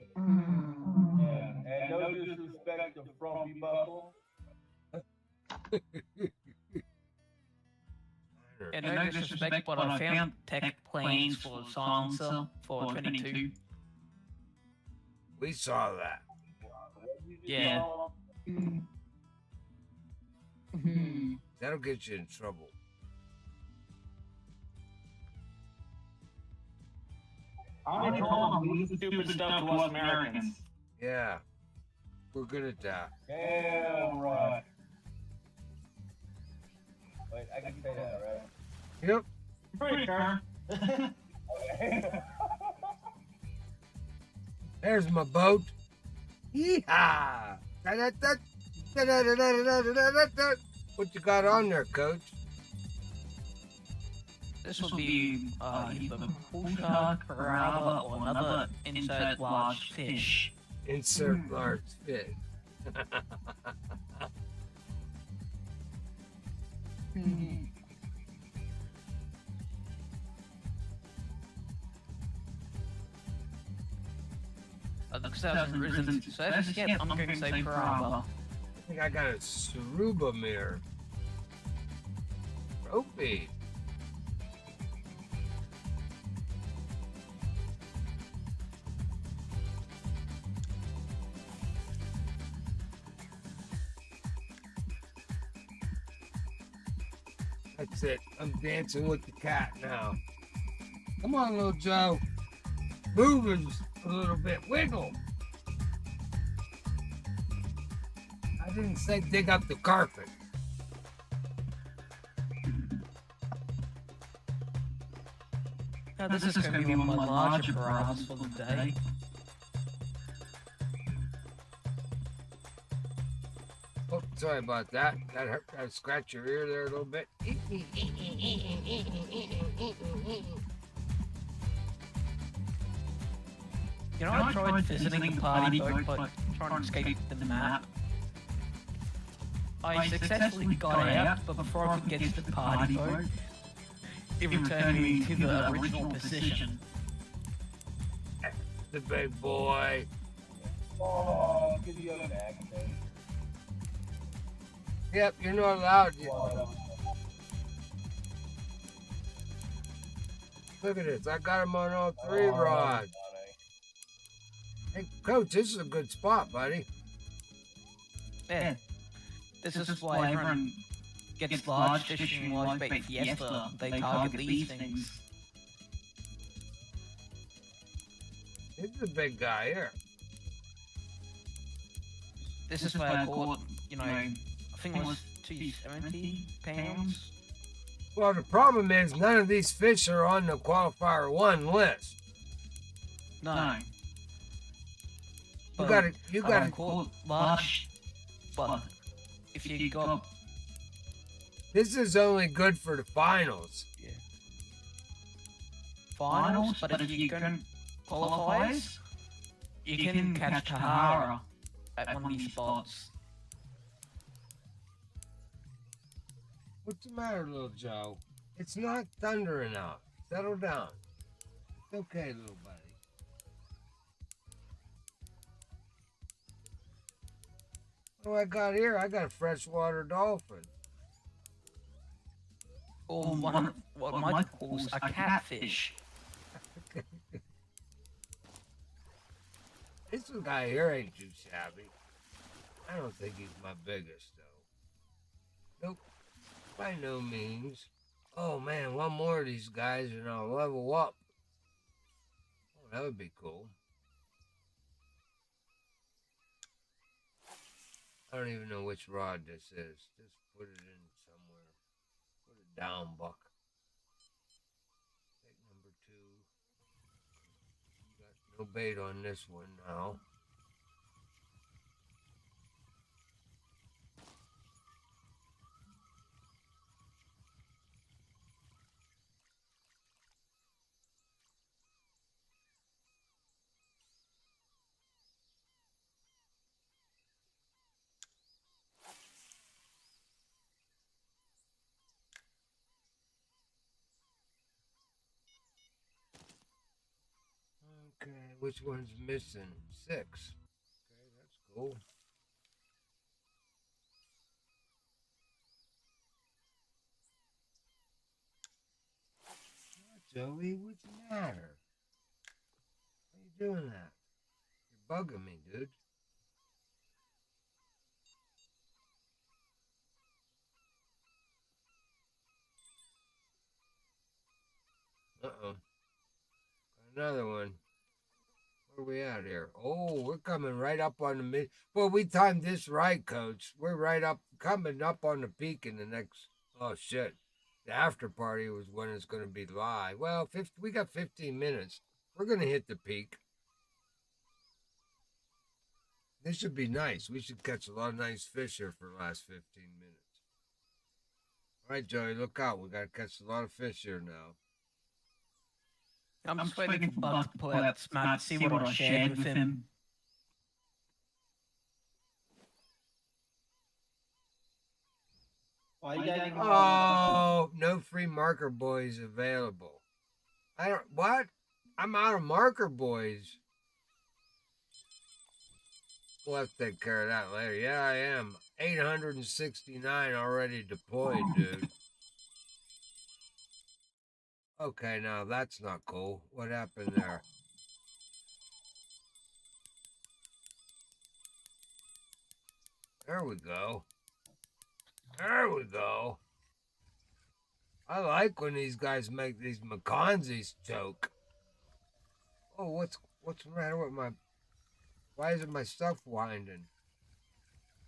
Yeah. And no disrespect to Frumpy Buckle. And no disrespect, but I found tech planes for Silencer for 22. We saw that. Yeah. That'll get you in trouble. I'm told them this stupid stuff to us Americans. Yeah. We're good at that. Damn right. Wait, I can say that, right? Yep. Pretty sure. Okay. There's my boat. Yeehaw! What you got on there, Coach? This will be either bull shark, Piraiba, or another insert large fish. Insert large fish. Because that hasn't risen to surface yet, I'm going to say Piraiba. I think I got a Saruba mirror. Trophy. That's it. I'm dancing with the cat now. Come on, little Joe. Move a little bit. Wiggle. I didn't say dig up the carpet. Now, this is going to be one of my larger Piraibas for the day. Oh, sorry about that. That hurt. That scratch your ear there a little bit. You know, I tried visiting the party boat, but trying to escape the map. I successfully got out, but before I could get to the party boat, it returned me to the original position. The big boy. Oh, give you an accent. Yep, you're not allowed. Look at this. I got him on all three rods. Hey, Coach, this is a good spot, buddy. Yeah. This is why everyone gets large fishing large bait fiesta. They target these things. This is a big guy here. This is why I caught, you know, I think it was 270 pounds. Well, the problem is none of these fish are on the qualifier 1 list. No. You gotta caught large, but if you got... This is only good for the finals. Yeah. Finals, but if you can qualifiers, you can catch Tahara at one of these spots. What's the matter, little Joe? It's not thundering out. Settle down. It's okay, little buddy. What do I got here? I got a freshwater dolphin. Or one, what Mike calls a catfish. This guy here ain't too shabby. I don't think he's my biggest, though. Nope. By no means. Oh, man, one more of these guys and I'll level up. Oh, that would be cool. I don't even know which rod this is. Just put it in somewhere. Put it down, Buck. Take number 2. Got no bait on this one now. Okay, which one's missing? 6. Okay, that's cool. Joey, what's the matter? Why are you doing that? You're bugging me, dude. Uh-oh. Another one. Where are we at here? Oh, we're coming right up on the mid. Well, we timed this right, Coach. We're right up, coming up on the peak in the next. Oh shit! The after party was when it's going to be live. Well, we got 15 minutes. We're going to hit the peak. This should be nice. We should catch a lot of nice fish here for the last 15 minutes. All right, Joey, look out. We got to catch a lot of fish here now. I'm just waiting for Bug to pull out the smart to see what I shared with him. Oh, no free marker boys available. I don't, what? I'm out of marker boys. We'll have to take care of that later. Yeah, I am. 869 already deployed, dude. Okay, now that's not cool. What happened there? There we go. There we go. I like when these guys make these McConzies choke. Oh, what's the matter with my... Why isn't my stuff winding?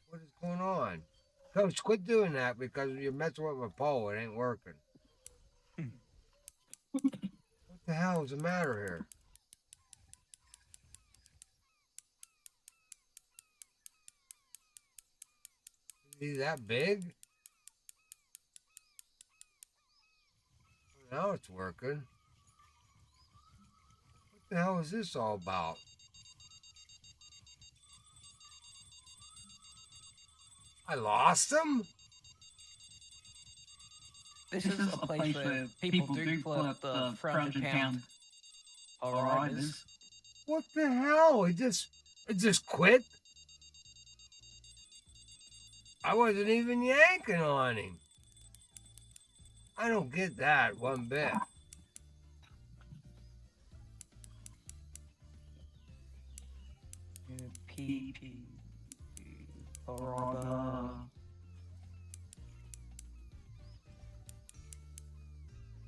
What is going on? Coach, quit doing that because you're messing with my pole. It ain't working. What the hell is the matter here? Is he that big? Now it's working. What the hell is this all about? I lost him? This is a place where people do pull out the 400-pound Piraibas. What the hell? It just quit? I wasn't even yanking on him. I don't get that one bit. PP. Piraiba.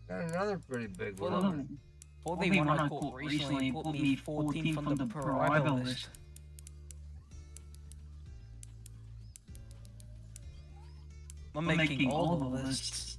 Got another pretty big one. Well, the one I caught recently put me 14th on the Piraiba list. I'm making all the lists.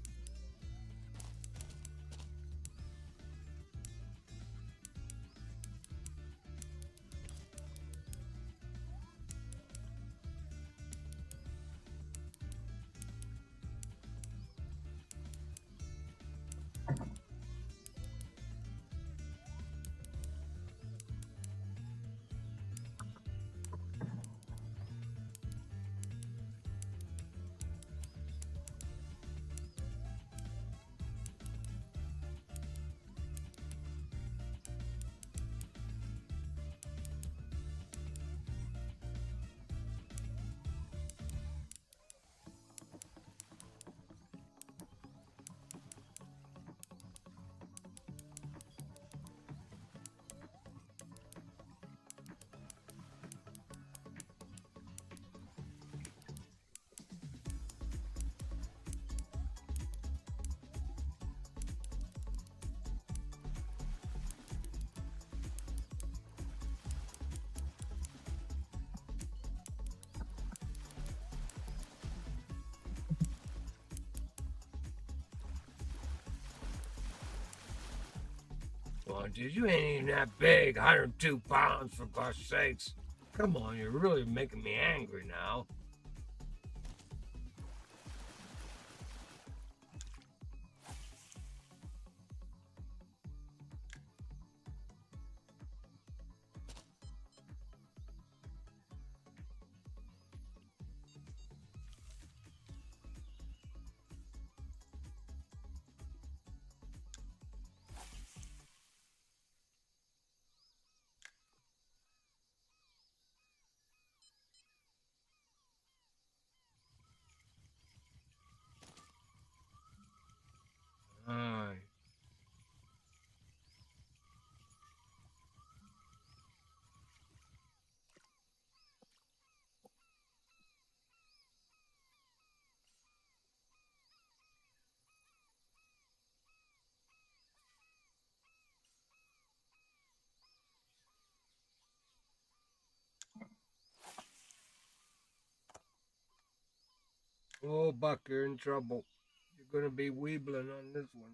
Come on, dude, you ain't even that big. 102 pounds, for gosh sakes. Come on, you're really making me angry now. Alright. Oh, Buck, you're in trouble. You're gonna be weebling on this one.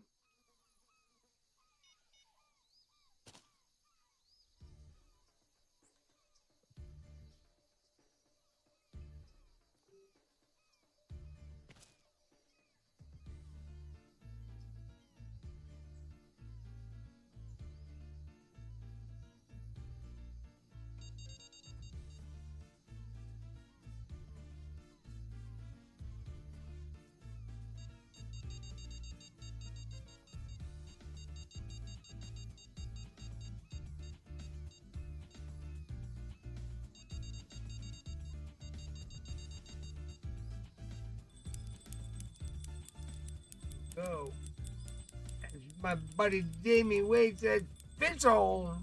go. As my buddy Jamie waits at fish hole.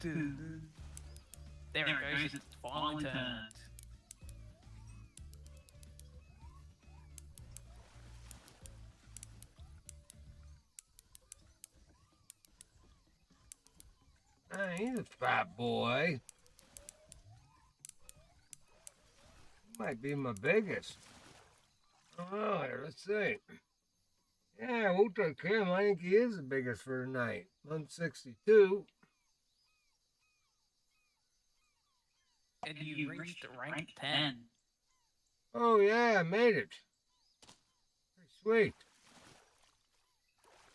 There it goes, it's finally turned. He's a fat boy. He might be my biggest. Oh, here, let's see. Yeah, we'll take him. I think he is the biggest for tonight. 162. And you reached rank 10. Oh, yeah, I made it. Pretty sweet.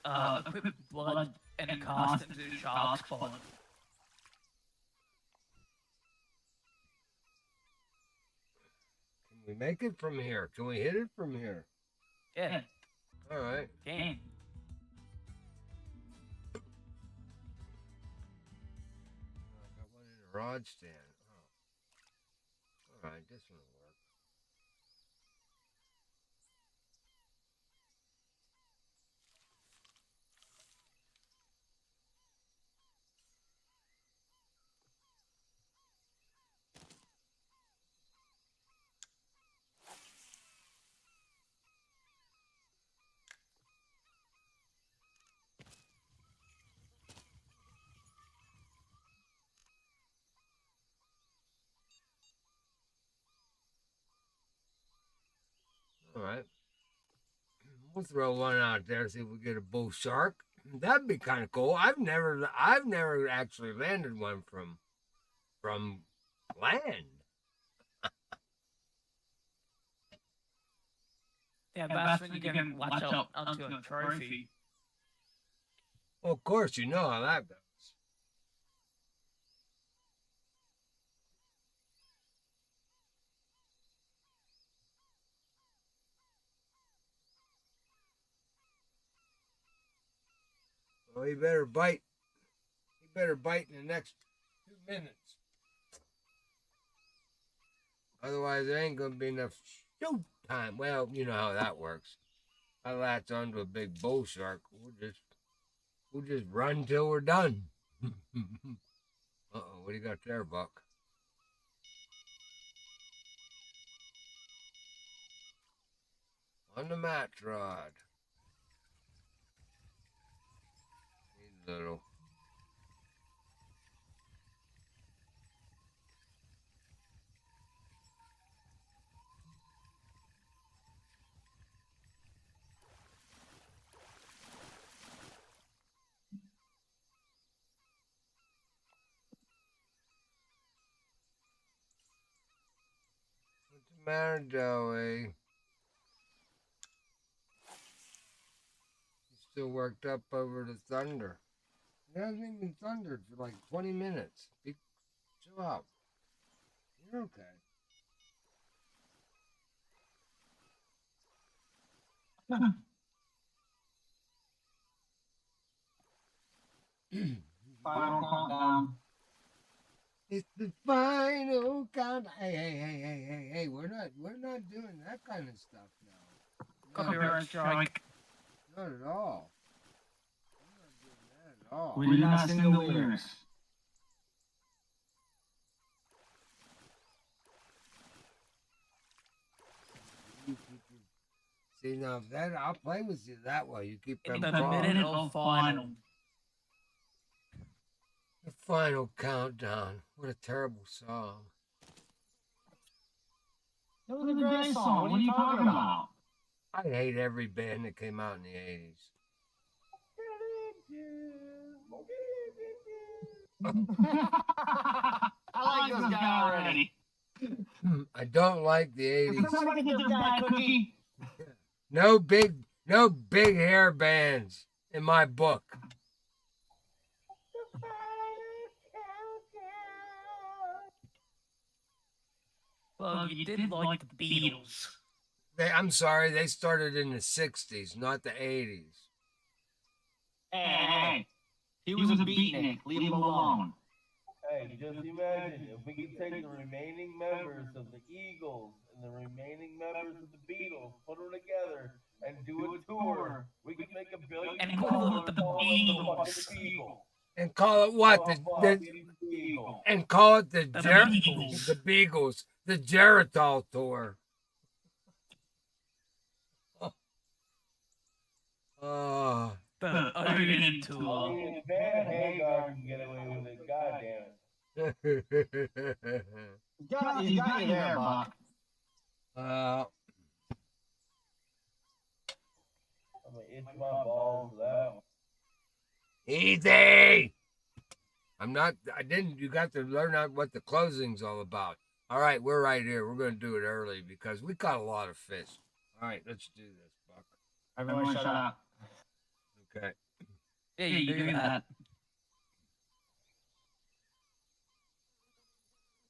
Equip blood and cast into the shark spot. Can we make it from here? Can we hit it from here? Yeah, All right. can. I got one in a rod stand. Oh. All right, this one will work. All right. We'll throw one out there, see if we get a bull shark. That'd be kind of cool. I've never actually landed one from land. Yeah, that's when you can latch up onto a trophy. Well, of course, you know how that goes. Well, he better bite. He better bite in the next 2 minutes. Otherwise, there ain't gonna be enough show time. Well, you know how that works. I latch onto a big bull shark. We'll just run till we're done. Uh-oh, what do you got there, Buck? On the match rod. He's little. What's the matter, Joey? He's still worked up over the thunder. It hasn't even thundered for like 20 minutes. Chill out. You're okay. Final countdown. It's the final count. Hey, we're not doing that kind of stuff now. No, Copyright strike. not at all. We're not doing that at all. We did not sing the lyrics. You keep your- See now, if that I'll play with you that way. You keep In them the wrong. minute of final. The final countdown. What a terrible song. It was a great song. What are you talking about? I hate every band that came out in the 80s. I like this guy already. I don't like the Can 80s. somebody get this guy a cookie? No big hair bands in my book. Well, you did like the Beatles. I'm sorry, they started in the 60s, not the 80s. Hey, he was a beatnik. Leave him alone. Hey, just imagine if we could take the remaining members of the Eagles and the remaining members of the Beatles, put them together, and do a tour. We could make $1 billion. And call it the Beatles. And call it what? And call it the Beagles. The Beagles. The Geritol tour. Oh. The Odin tour. Van Hagar can get away with it. God damn it. He's got you there, Buck. uh, I'm gonna itch my balls for that one. easy. You got to learn out what the closing's all about. All right, we're right here. We're going to do it early because we caught a lot of fish. All right, let's do this, Buck. Everyone shut up. Okay. Yeah, you do that.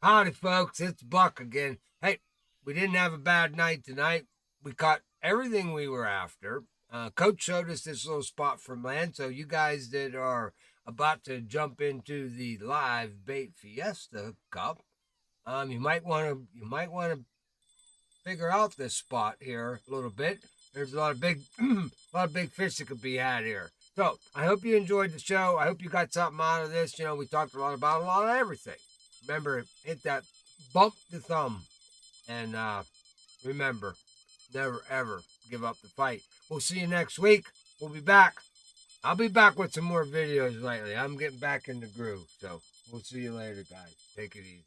Howdy, folks. It's Buck again. Hey, we didn't have a bad night tonight. We caught everything we were after. Coach showed us this little spot from land, so you guys that are about to jump into the live bait fiesta cup, you might want to figure out this spot here a little bit. There's a lot of big fish that could be had here. So I hope you enjoyed the show. I hope you got something out of this. You know, we talked a lot about a lot of everything. Remember, hit that bump the thumb, and remember, never ever give up the fight. We'll see you next week. We'll be back. I'll be back with some more videos lately. I'm getting back in the groove. So we'll see you later, guys. Take it easy.